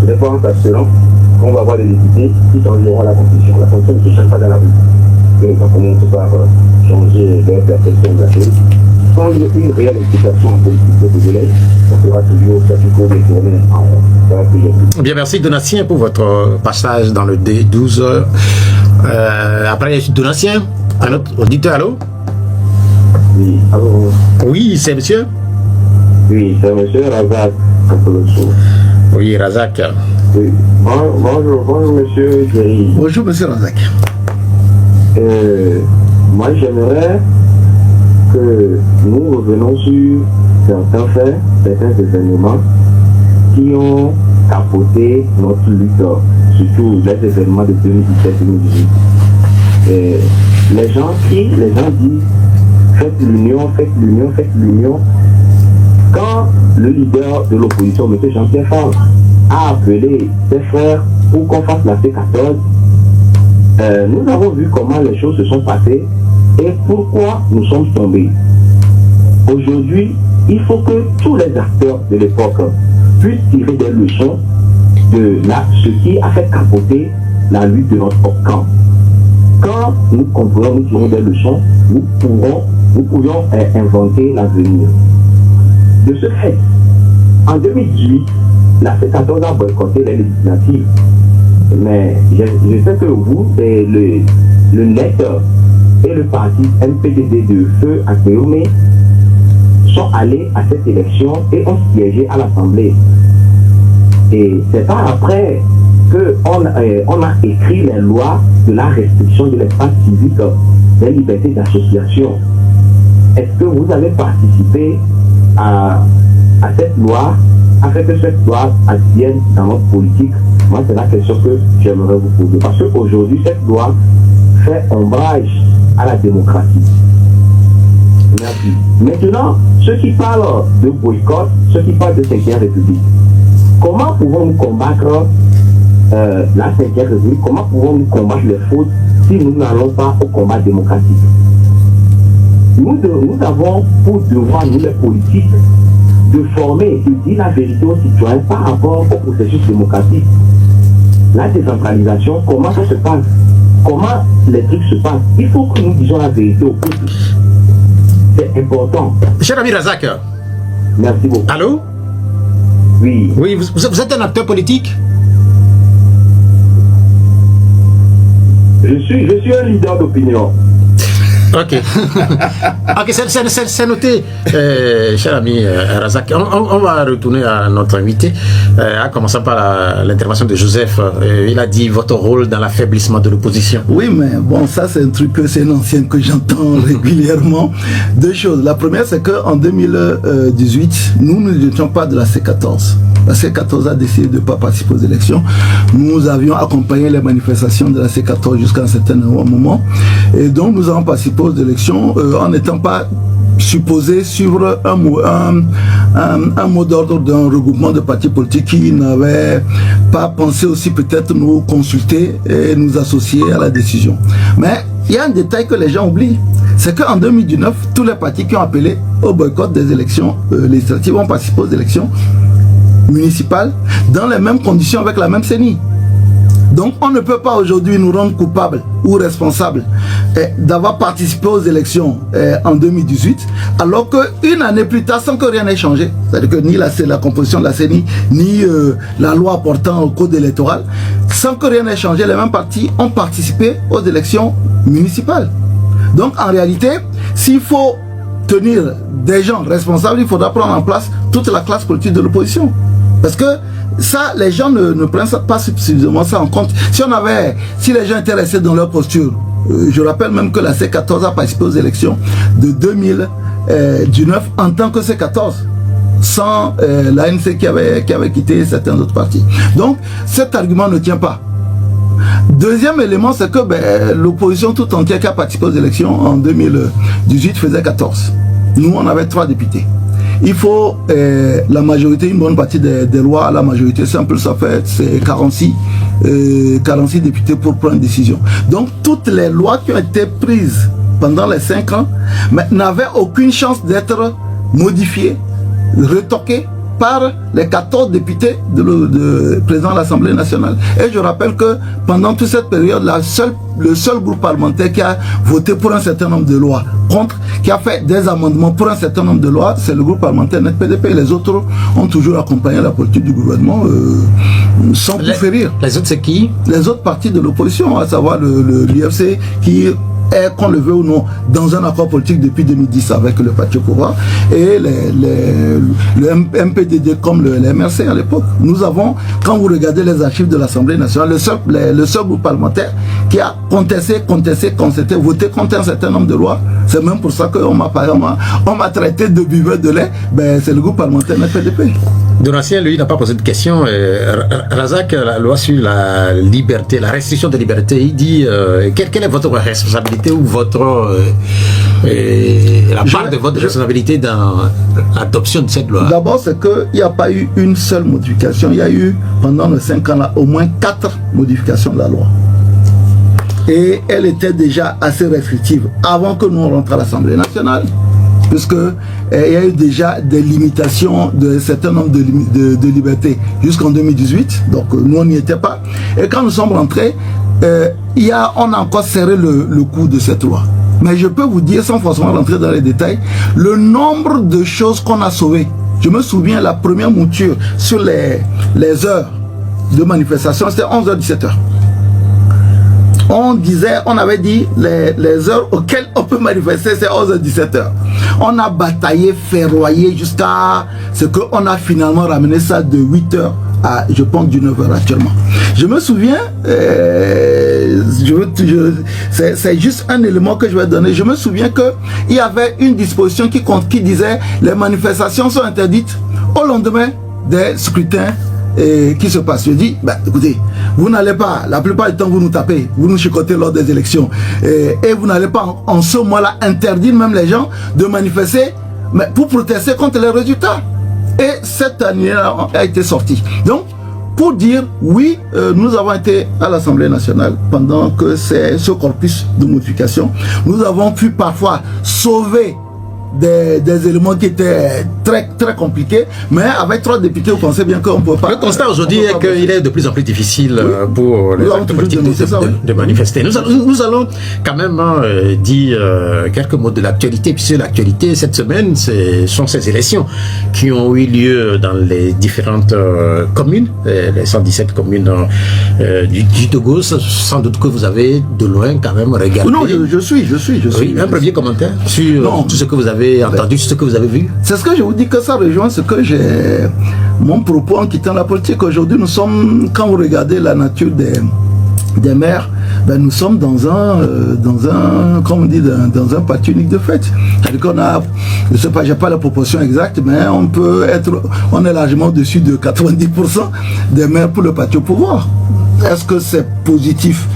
Ce n'est pas en s'assurant qu'on va avoir des députés qui changeront la Constitution. La Constitution ne se change pas dans la rue. Donc, on commence par changer leur perception de la chose. Sans une réelle implication en politique de Togolais, ça sera toujours statu quo détourné en rond. Bien, merci Donatien pour votre passage dans le D12. Après Donatien, un autre auditeur, allô? Oui, allô? Oui, c'est monsieur? Oui, c'est monsieur Razak. Oui, Razak. Oui. Bonjour monsieur Thierry. Bonjour, monsieur Razak. Moi, j'aimerais que nous revenons sur certains faits, certains événements qui ont capoté notre lutte, surtout les événements de 2017-2018. Les gens disent faites l'union. Quand le leader de l'opposition, M. Jean-Pierre Fabre, a appelé ses frères pour qu'on fasse la C14, nous avons vu comment les choses se sont passées et pourquoi nous sommes tombés. Aujourd'hui, il faut que tous les acteurs de l'époque puissent tirer des leçons de ce qui a fait capoter la lutte de notre camp. Quand nous comprenons, nous tirons des leçons, nous pourrions inventer l'avenir. De ce fait, en 2018, la C14 a boycotté les législatives. Mais je sais que vous, et le NET et le parti MPDD de Feu Akéomé sont allés à cette élection et ont siégé à l'Assemblée. Et c'est pas après qu'on a écrit les lois de la restriction de l'espace civique des libertés d'association. Est-ce que vous avez participé à cette loi, afin que cette loi advienne dans notre politique? Moi, c'est la question que j'aimerais vous poser. Parce qu'aujourd'hui, cette loi fait ombrage à la démocratie. Merci. Maintenant, ceux qui parlent de boycott, ceux qui parlent de 5e République, comment pouvons-nous combattre la 5e République? Comment pouvons-nous combattre les fautes si nous n'allons pas au combat démocratique? Nous avons pour devoir, nous les politiques, de former, de dire la vérité aux citoyens par rapport au processus démocratique. La décentralisation, comment ça se passe? Comment les trucs se passent? Il faut que nous disions la vérité au peuple. C'est important. Cher ami Razak. Merci beaucoup. Allô? Oui. Oui, vous êtes un acteur politique? Je suis un leader d'opinion. Ok. Ok, c'est noté, cher ami Razak. On va retourner à notre invité, en commençant par l'intervention de Joseph. Il a dit votre rôle dans l'affaiblissement de l'opposition. Oui, mais bon, ça c'est un truc, c'est une ancienne que j'entends régulièrement. Deux choses. La première, c'est qu'en 2018, nous n'étions pas de la C14. La C14 a décidé de ne pas participer aux élections. Nous avions accompagné les manifestations de la C14 jusqu'à un certain moment. Et donc, nous avons participé aux élections en n'étant pas supposé suivre un mot d'ordre d'un regroupement de partis politiques qui n'avait pas pensé aussi peut-être nous consulter et nous associer à la décision. Mais il y a un détail que les gens oublient, c'est qu'en 2019, tous les partis qui ont appelé au boycott des élections législatives ont participé aux élections. municipales dans les mêmes conditions avec la même CENI. Donc on ne peut pas aujourd'hui nous rendre coupables ou responsables d'avoir participé aux élections en 2018, alors qu'une année plus tard, sans que rien n'ait changé, c'est-à-dire que ni la composition de la CENI, ni la loi portant au code électoral, sans que rien n'ait changé, les mêmes partis ont participé aux élections municipales. Donc en réalité, s'il faut tenir des gens responsables, il faudra prendre en place toute la classe politique de l'opposition. Parce que ça, les gens ne prennent pas suffisamment ça en compte. Si les gens étaient restés dans leur posture, je rappelle même que la C14 a participé aux élections de 2019 en tant que C14, sans l'ANC qui avait quitté certains autres partis. Donc, cet argument ne tient pas. Deuxième élément, c'est que l'opposition tout entière qui a participé aux élections en 2018 faisait 14. Nous, on avait 3 députés. Il faut la majorité, une bonne partie des lois, la majorité simple, ça fait 46 députés pour prendre une décision. Donc toutes les lois qui ont été prises pendant les 5 ans n'avaient aucune chance d'être modifiées, retoquées par les 14 députés de président de l'Assemblée nationale. Et je rappelle que pendant toute cette période, le seul groupe parlementaire qui a voté pour un certain nombre de lois contre, qui a fait des amendements pour un certain nombre de lois, c'est le groupe parlementaire NET-PDP. Les autres ont toujours accompagné la politique du gouvernement sans tout faire rire. Les autres, c'est qui? Les autres partis de l'opposition, à savoir l'UFC qui est, qu'on le veut ou non, dans un accord politique depuis 2010 avec le parti au pouvoir, et le MPDD comme le MRC à l'époque. Nous avons, quand vous regardez les archives de l'Assemblée nationale, le seul groupe parlementaire qui a contesté, voté contre un certain nombre de lois. C'est même pour ça qu'on m'a traité de buveur de lait. C'est le groupe parlementaire NET-PDP. Donatien, lui, n'a pas posé de question. Razak, la loi sur la liberté, la restriction de liberté, il dit quelle est votre responsabilité ou la part de votre responsabilité dans l'adoption de cette loi? D'abord, c'est qu'il n'y a pas eu une seule modification. Il y a eu, pendant les 5 ans là, au moins 4 modifications de la loi. Et elle était déjà assez restrictive avant que nous rentrions à l'Assemblée nationale, puisque il y a eu déjà des limitations de certains nombres de libertés jusqu'en 2018, donc nous on n'y était pas. Et quand nous sommes rentrés, on a encore serré le coup de cette loi. Mais je peux vous dire, sans forcément rentrer dans les détails, le nombre de choses qu'on a sauvées. Je me souviens, la première mouture sur les heures de manifestation, c'était 11h, 17h. On avait dit les heures auxquelles on peut manifester, c'est 11h, 17h. On a bataillé, ferroyé jusqu'à ce qu'on a finalement ramené ça de 8h à, je pense, du 9h actuellement. Je me souviens, c'est juste un élément que je vais donner. Je me souviens qu'il y avait une disposition qui disait les manifestations sont interdites au lendemain des scrutins qui se passe. Je dis, écoutez, vous n'allez pas, la plupart du temps vous nous tapez, vous nous chicotez lors des élections, et vous n'allez pas en ce mois-là interdire même les gens de manifester mais pour protester contre les résultats. Et cette année-là a été sortie. Donc, pour dire, oui, nous avons été à l'Assemblée nationale pendant que c'est ce corpus de modification. Nous avons pu parfois sauver des éléments qui étaient très très compliqués, mais avec 3 députés, vous pensez bien qu'on ne peut pas. Le constat aujourd'hui est qu'il est de plus en plus difficile pour les acteurs politiques de manifester. Nous allons quand même dire quelques mots de l'actualité, puisque l'actualité cette semaine, sont ces élections qui ont eu lieu dans les différentes communes, les 117 communes du Togo. Sans doute que vous avez de loin quand même regardé. Non, je suis. Oui, un premier commentaire sur tout ce que vous avez entendu, ce que vous avez vu. C'est ce que je vous dis, que ça rejoint ce que j'ai mon propos en quittant la politique. Aujourd'hui, nous sommes, quand vous regardez la nature des maires, nous sommes dans un comme on dit, dans un parti unique de fait. C'est-à-dire qu'on a, je sais pas, j'ai pas la proportion exacte, mais on est largement au-dessus de 90% des maires pour le parti au pouvoir. Est-ce que c'est positif?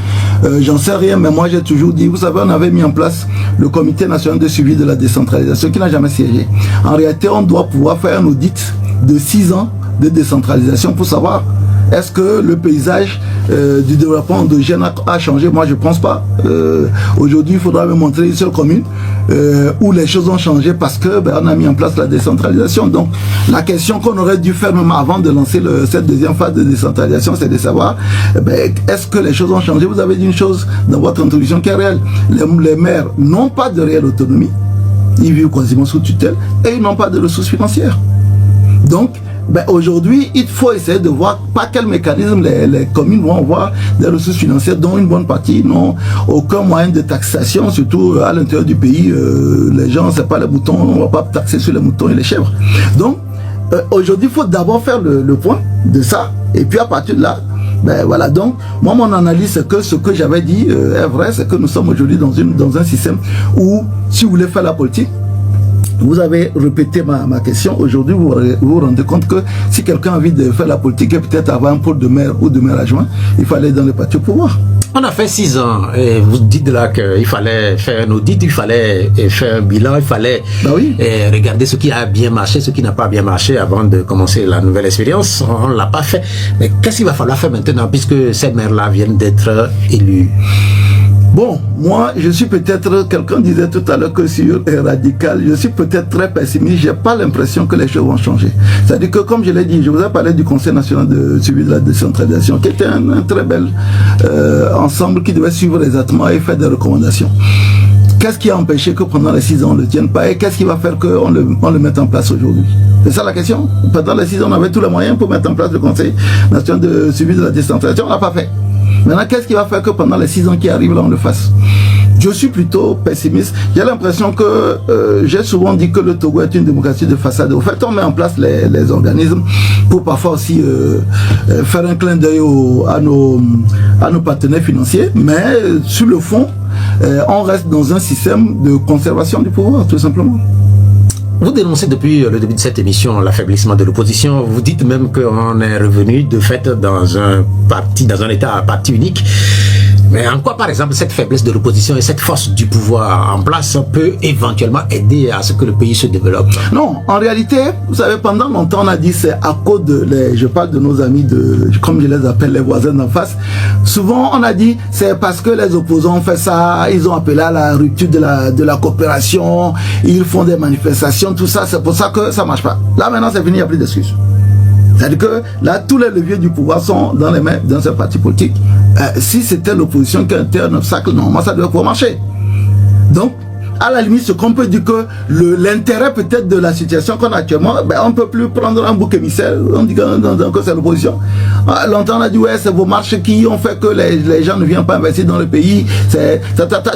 J'en sais rien, mais moi j'ai toujours dit, vous savez, on avait mis en place le comité national de suivi de la décentralisation qui n'a jamais siégé. En réalité, on doit pouvoir faire un audit de 6 ans de décentralisation pour savoir Est-ce que le paysage du développement endogène a changé? Moi, je ne pense pas. Aujourd'hui, il faudra me montrer une seule commune où les choses ont changé parce que on a mis en place la décentralisation. Donc, la question qu'on aurait dû faire même avant de lancer cette deuxième phase de décentralisation, c'est de savoir est-ce que les choses ont changé? Vous avez dit une chose dans votre introduction qui est réelle. Les maires n'ont pas de réelle autonomie. Ils vivent quasiment sous tutelle et ils n'ont pas de ressources financières. Donc, aujourd'hui, il faut essayer de voir par quel mécanisme les communes vont avoir des ressources financières, dont une bonne partie n'ont aucun moyen de taxation, surtout à l'intérieur du pays. Les gens, c'est pas les moutons, on ne va pas taxer sur les moutons et les chèvres. Donc, aujourd'hui, il faut d'abord faire le point de ça, et puis à partir de là, voilà. Donc, moi, mon analyse, c'est que ce que j'avais dit est vrai, c'est que nous sommes aujourd'hui dans un système où, si vous voulez faire la politique, vous avez répété ma question. Aujourd'hui, vous vous rendez compte que si quelqu'un a envie de faire la politique et peut-être avoir un pôle de maire ou de maire adjoint, il faut aller dans le parti au pouvoir. On a fait 6 ans et vous dites là qu'il fallait faire un audit, il fallait faire un bilan, il fallait regarder ce qui a bien marché, ce qui n'a pas bien marché avant de commencer la nouvelle expérience. On ne l'a pas fait. Mais qu'est-ce qu'il va falloir faire maintenant puisque ces maires-là viennent d'être élus? Bon, moi, je suis peut-être, quelqu'un disait tout à l'heure que sur radical, je suis peut-être très pessimiste, j'ai pas l'impression que les choses vont changer. C'est-à-dire que, comme je l'ai dit, je vous ai parlé du Conseil national de suivi de la décentralisation, qui était un très bel ensemble qui devait suivre exactement et faire des recommandations. Qu'est-ce qui a empêché que pendant les 6 ans on ne le tienne pas et qu'est-ce qui va faire qu'on le mette en place aujourd'hui? C'est ça la question. Pendant les 6 ans, on avait tous les moyens pour mettre en place le Conseil national de suivi de la décentralisation, on l'a pas fait. Maintenant, qu'est-ce qui va faire que pendant les 6 ans qui arrivent, là, on le fasse? Je suis plutôt pessimiste. J'ai l'impression que, j'ai souvent dit que le Togo est une démocratie de façade. Au fait, on met en place les organismes pour parfois aussi faire un clin d'œil à nos partenaires financiers. Mais sur le fond, on reste dans un système de conservation du pouvoir, tout simplement. Vous dénoncez depuis le début de cette émission l'affaiblissement de l'opposition. Vous dites même qu'on est revenu de fait dans un état à parti unique. Mais en quoi, par exemple, cette faiblesse de l'opposition et cette force du pouvoir en place peut éventuellement aider à ce que le pays se développe? Non, en réalité, vous savez, pendant longtemps, on a dit c'est à cause je parle de nos amis, comme je les appelle, les voisins d'en face. Souvent, on a dit c'est parce que les opposants ont fait ça, ils ont appelé à la rupture de la coopération, ils font des manifestations, tout ça, c'est pour ça que ça marche pas. Là, maintenant, c'est fini, il n'y a plus d'excuses. C'est-à-dire que là, tous les leviers du pouvoir sont dans les mains d'un seul parti politique. Si c'était l'opposition qui était un obstacle, normalement, ça devait pouvoir marcher. Donc, à la limite, ce qu'on peut dire que l'intérêt peut-être de la situation qu'on a actuellement, on ne peut plus prendre un bouc émissaire, on dit que c'est l'opposition. Longtemps, on a dit, ouais, c'est vos marches qui ont fait que les gens ne viennent pas investir dans le pays.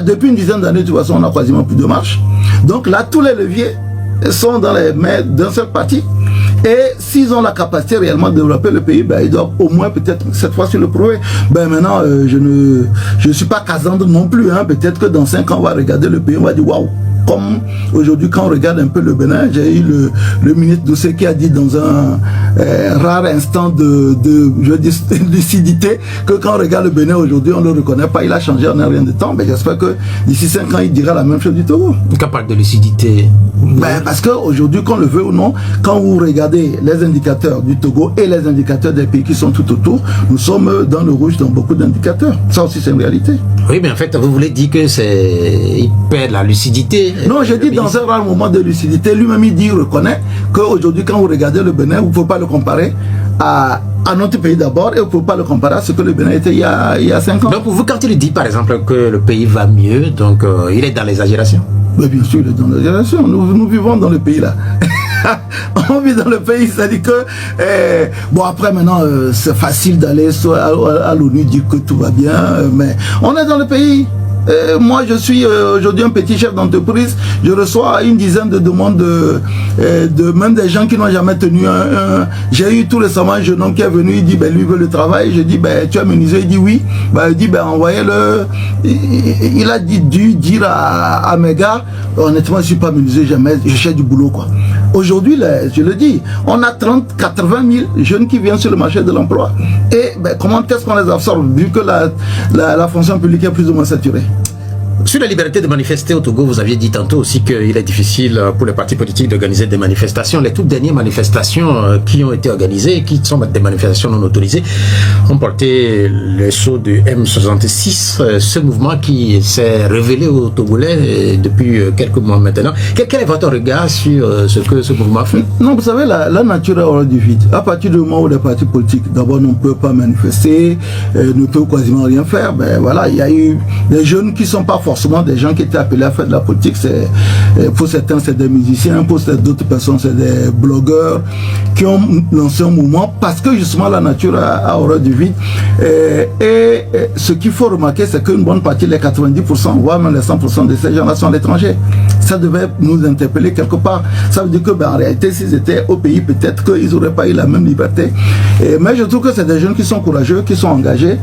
Depuis une dizaine d'années, de toute façon, on n'a quasiment plus de marches. Donc là, tous les leviers sont dans les mains d'un seul parti. Et s'ils ont la capacité réellement de développer le pays, ils doivent au moins peut-être cette fois-ci le prouver. Maintenant, je ne suis pas Cassandre non plus. Peut-être que dans 5 ans, on va regarder le pays, on va dire waouh. Comme aujourd'hui, quand on regarde un peu le Bénin, j'ai eu le ministre Doucet qui a dit dans un rare instant de lucidité que quand on regarde le Bénin aujourd'hui, on ne le reconnaît pas, il a changé en un rien de temps. J'espère que d'ici 5 ans, il dira la même chose du Togo. Capable de lucidité. Parce qu'aujourd'hui, qu'on le veut ou non, quand vous regardez les indicateurs du Togo et les indicateurs des pays qui sont tout autour, nous sommes dans le rouge dans beaucoup d'indicateurs. Ça aussi, c'est une réalité. Oui, mais en fait, vous voulez dire que il perd la lucidité. Non, je dis dans un rare moment de lucidité, lui-même il reconnaît qu'aujourd'hui quand vous regardez le Bénin, vous ne pouvez pas le comparer à notre pays d'abord et vous ne pouvez pas le comparer à ce que le Bénin était il y a 5 ans. Donc pour vous, quand il dit par exemple que le pays va mieux, donc il est dans l'exagération? Mais bien sûr, il est dans l'exagération. Nous vivons dans le pays là. On vit dans le pays, c'est-à-dire que bon après maintenant c'est facile d'aller à l'ONU dire que tout va bien, mais on est dans le pays. Moi je suis aujourd'hui un petit chef d'entreprise, je reçois une dizaine de demandes de même des gens qui n'ont jamais tenu j'ai eu tout récemment un jeune homme qui est venu, il dit lui veut le travail, je dis tu es menuisier, il dit oui, il dit envoyez-le, il a dû dire à mes gars, honnêtement je suis pas menuisier, jamais, je cherche du boulot quoi. Aujourd'hui, je le dis, on a 80 000 jeunes qui viennent sur le marché de l'emploi. Et comment est-ce qu'on les absorbe, vu que la fonction publique est plus ou moins saturée? Sur la liberté de manifester au Togo, vous aviez dit tantôt aussi qu'il est difficile pour les partis politiques d'organiser des manifestations. Les toutes dernières manifestations qui ont été organisées, qui sont des manifestations non autorisées, ont porté le sceau du M66, ce mouvement qui s'est révélé aux Togolais depuis quelques mois maintenant. Quel est votre regard sur ce que ce mouvement fait? Non, vous savez, la nature est hors du vide. À partir du moment où les partis politiques, d'abord, ne peuvent pas manifester, ne peuvent quasiment rien faire, ben voilà, il y a eu des jeunes qui ne sont pas forcément des gens qui étaient appelés à faire de la politique. Pour certains, c'est des musiciens, pour d'autres personnes, c'est des blogueurs qui ont lancé un mouvement parce que justement la nature a horreur du vide. Et ce qu'il faut remarquer, c'est qu'une bonne partie, les 90%, voire même les 100% de ces gens-là sont à l'étranger. Ça devait nous interpeller quelque part. Ça veut dire que, ben, en réalité, s'ils étaient au pays, peut-être qu'ils n'auraient pas eu la même liberté. Mais je trouve que c'est des jeunes qui sont courageux, qui sont engagés.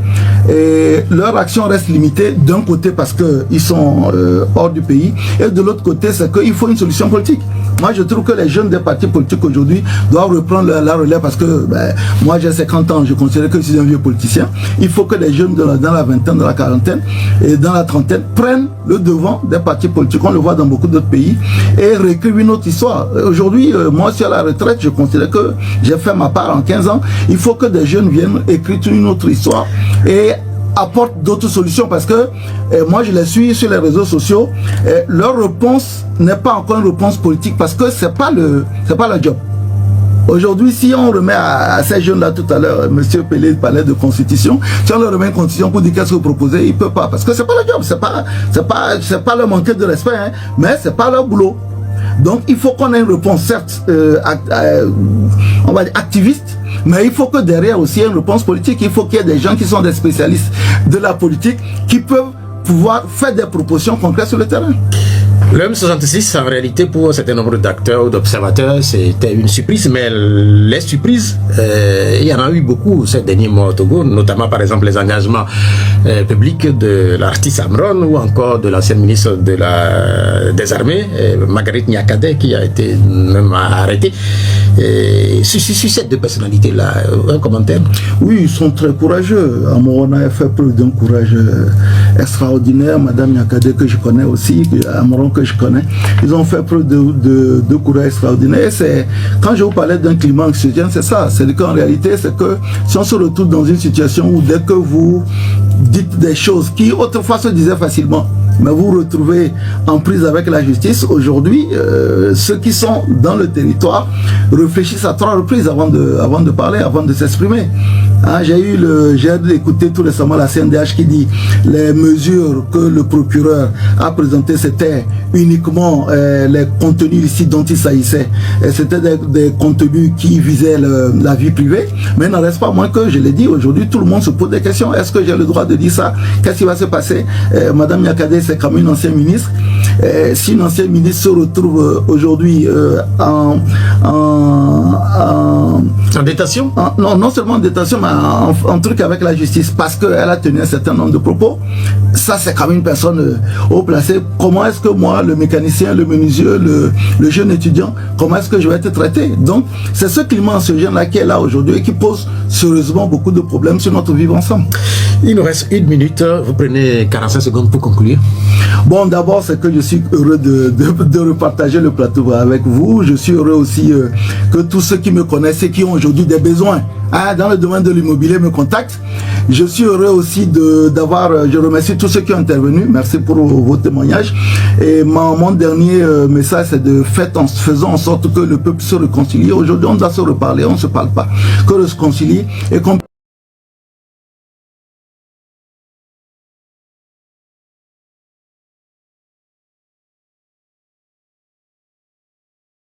Et leur action reste limitée d'un côté parce qu'ils sont hors du pays. Et de l'autre côté, c'est qu'il faut une solution politique. Moi, je trouve que les jeunes des partis politiques aujourd'hui doivent reprendre la relève parce que ben, moi, j'ai 50 ans, je considère que je suis un vieux politicien. Il faut que les jeunes dans la vingtaine, dans la quarantaine et dans la trentaine prennent le devant des partis politiques. On le voit dans beaucoup d'autres pays et réécrivent une autre histoire. Aujourd'hui, moi, sur la retraite, je considère que j'ai fait ma part en 15 ans. Il faut que des jeunes viennent écrire une autre histoire et apportent d'autres solutions parce que moi je les suis sur les réseaux sociaux, leur réponse n'est pas encore une réponse politique parce que c'est pas le job. Aujourd'hui, si on remet à ces jeunes-là tout à l'heure, M. Pelé parlait de constitution, si on leur remet une constitution pour dire qu'est-ce que vous proposez, ils ne peuvent pas parce que c'est pas le job, c'est pas leur manquer de respect, hein, mais c'est pas leur boulot. Donc il faut qu'on ait une réponse certes on va dire activiste, mais il faut que derrière aussi il y ait une réponse politique. Il faut qu'il y ait des gens qui sont des spécialistes de la politique qui peuvent pouvoir faire des propositions concrètes sur le terrain. Le M66, en réalité, pour un certain nombre d'acteurs ou d'observateurs, c'était une surprise, mais les surprises, il y en a eu beaucoup ces derniers mois au Togo, notamment par exemple les engagements publics de l'artiste Amron ou encore de l'ancienne ministre des Armées, Marguerite Nyakade, qui a été même arrêtée. Sur ces deux personnalités-là, un commentaire? Oui, ils sont très courageux. Amron a fait preuve d'un courage extraordinaire. Madame Nyakade, que je connais aussi, Amron que je connais, ils ont fait preuve de courage extraordinaire. Et quand je vous parlais d'un climat anxiogène, c'est ça. C'est qu'en réalité, c'est que si on se retrouve dans une situation où dès que vous dites des choses qui autrefois se disaient facilement, mais vous vous retrouvez en prise avec la justice, aujourd'hui, ceux qui sont dans le territoire réfléchissent à 3 reprises avant de parler, avant de s'exprimer. Hein, j'ai écouté tout récemment la CNDH qui dit les mesures que le procureur a présentées, c'était uniquement les contenus ici dont il s'agissait. C'était des contenus qui visaient la vie privée, mais il n'en reste pas moins que, je l'ai dit, aujourd'hui tout le monde se pose des questions. Est-ce que j'ai le droit de dire ça? Qu'est-ce qui va se passer? Madame Nyakade, c'est comme une ancienne ministre. Si une ancienne ministre se retrouve aujourd'hui en détention? Non seulement en détention, mais en truc avec la justice, parce qu'elle a tenu un certain nombre de propos. Ça, c'est comme une personne haut placée. Comment est-ce que moi, le mécanicien, le menuisier, le jeune étudiant, comment est-ce que je vais être traité? Donc, c'est ce climat anxiogène-là qui est là aujourd'hui et qui pose sérieusement beaucoup de problèmes sur notre vivre ensemble. Il nous reste 1 minute. Vous prenez 45 secondes pour conclure. Bon, d'abord, c'est que je suis heureux de repartager le plateau avec vous. Je suis heureux aussi que tous ceux qui me connaissent et qui ont aujourd'hui des besoins dans le domaine de l'immobilier me contactent. Je suis heureux aussi je remercie tous ceux qui ont intervenu. Merci pour vos témoignages. Et mon dernier message, c'est faisons en sorte que le peuple se réconcilie. Aujourd'hui, on doit se reparler, on ne se parle pas. Que se réconcilie et qu'on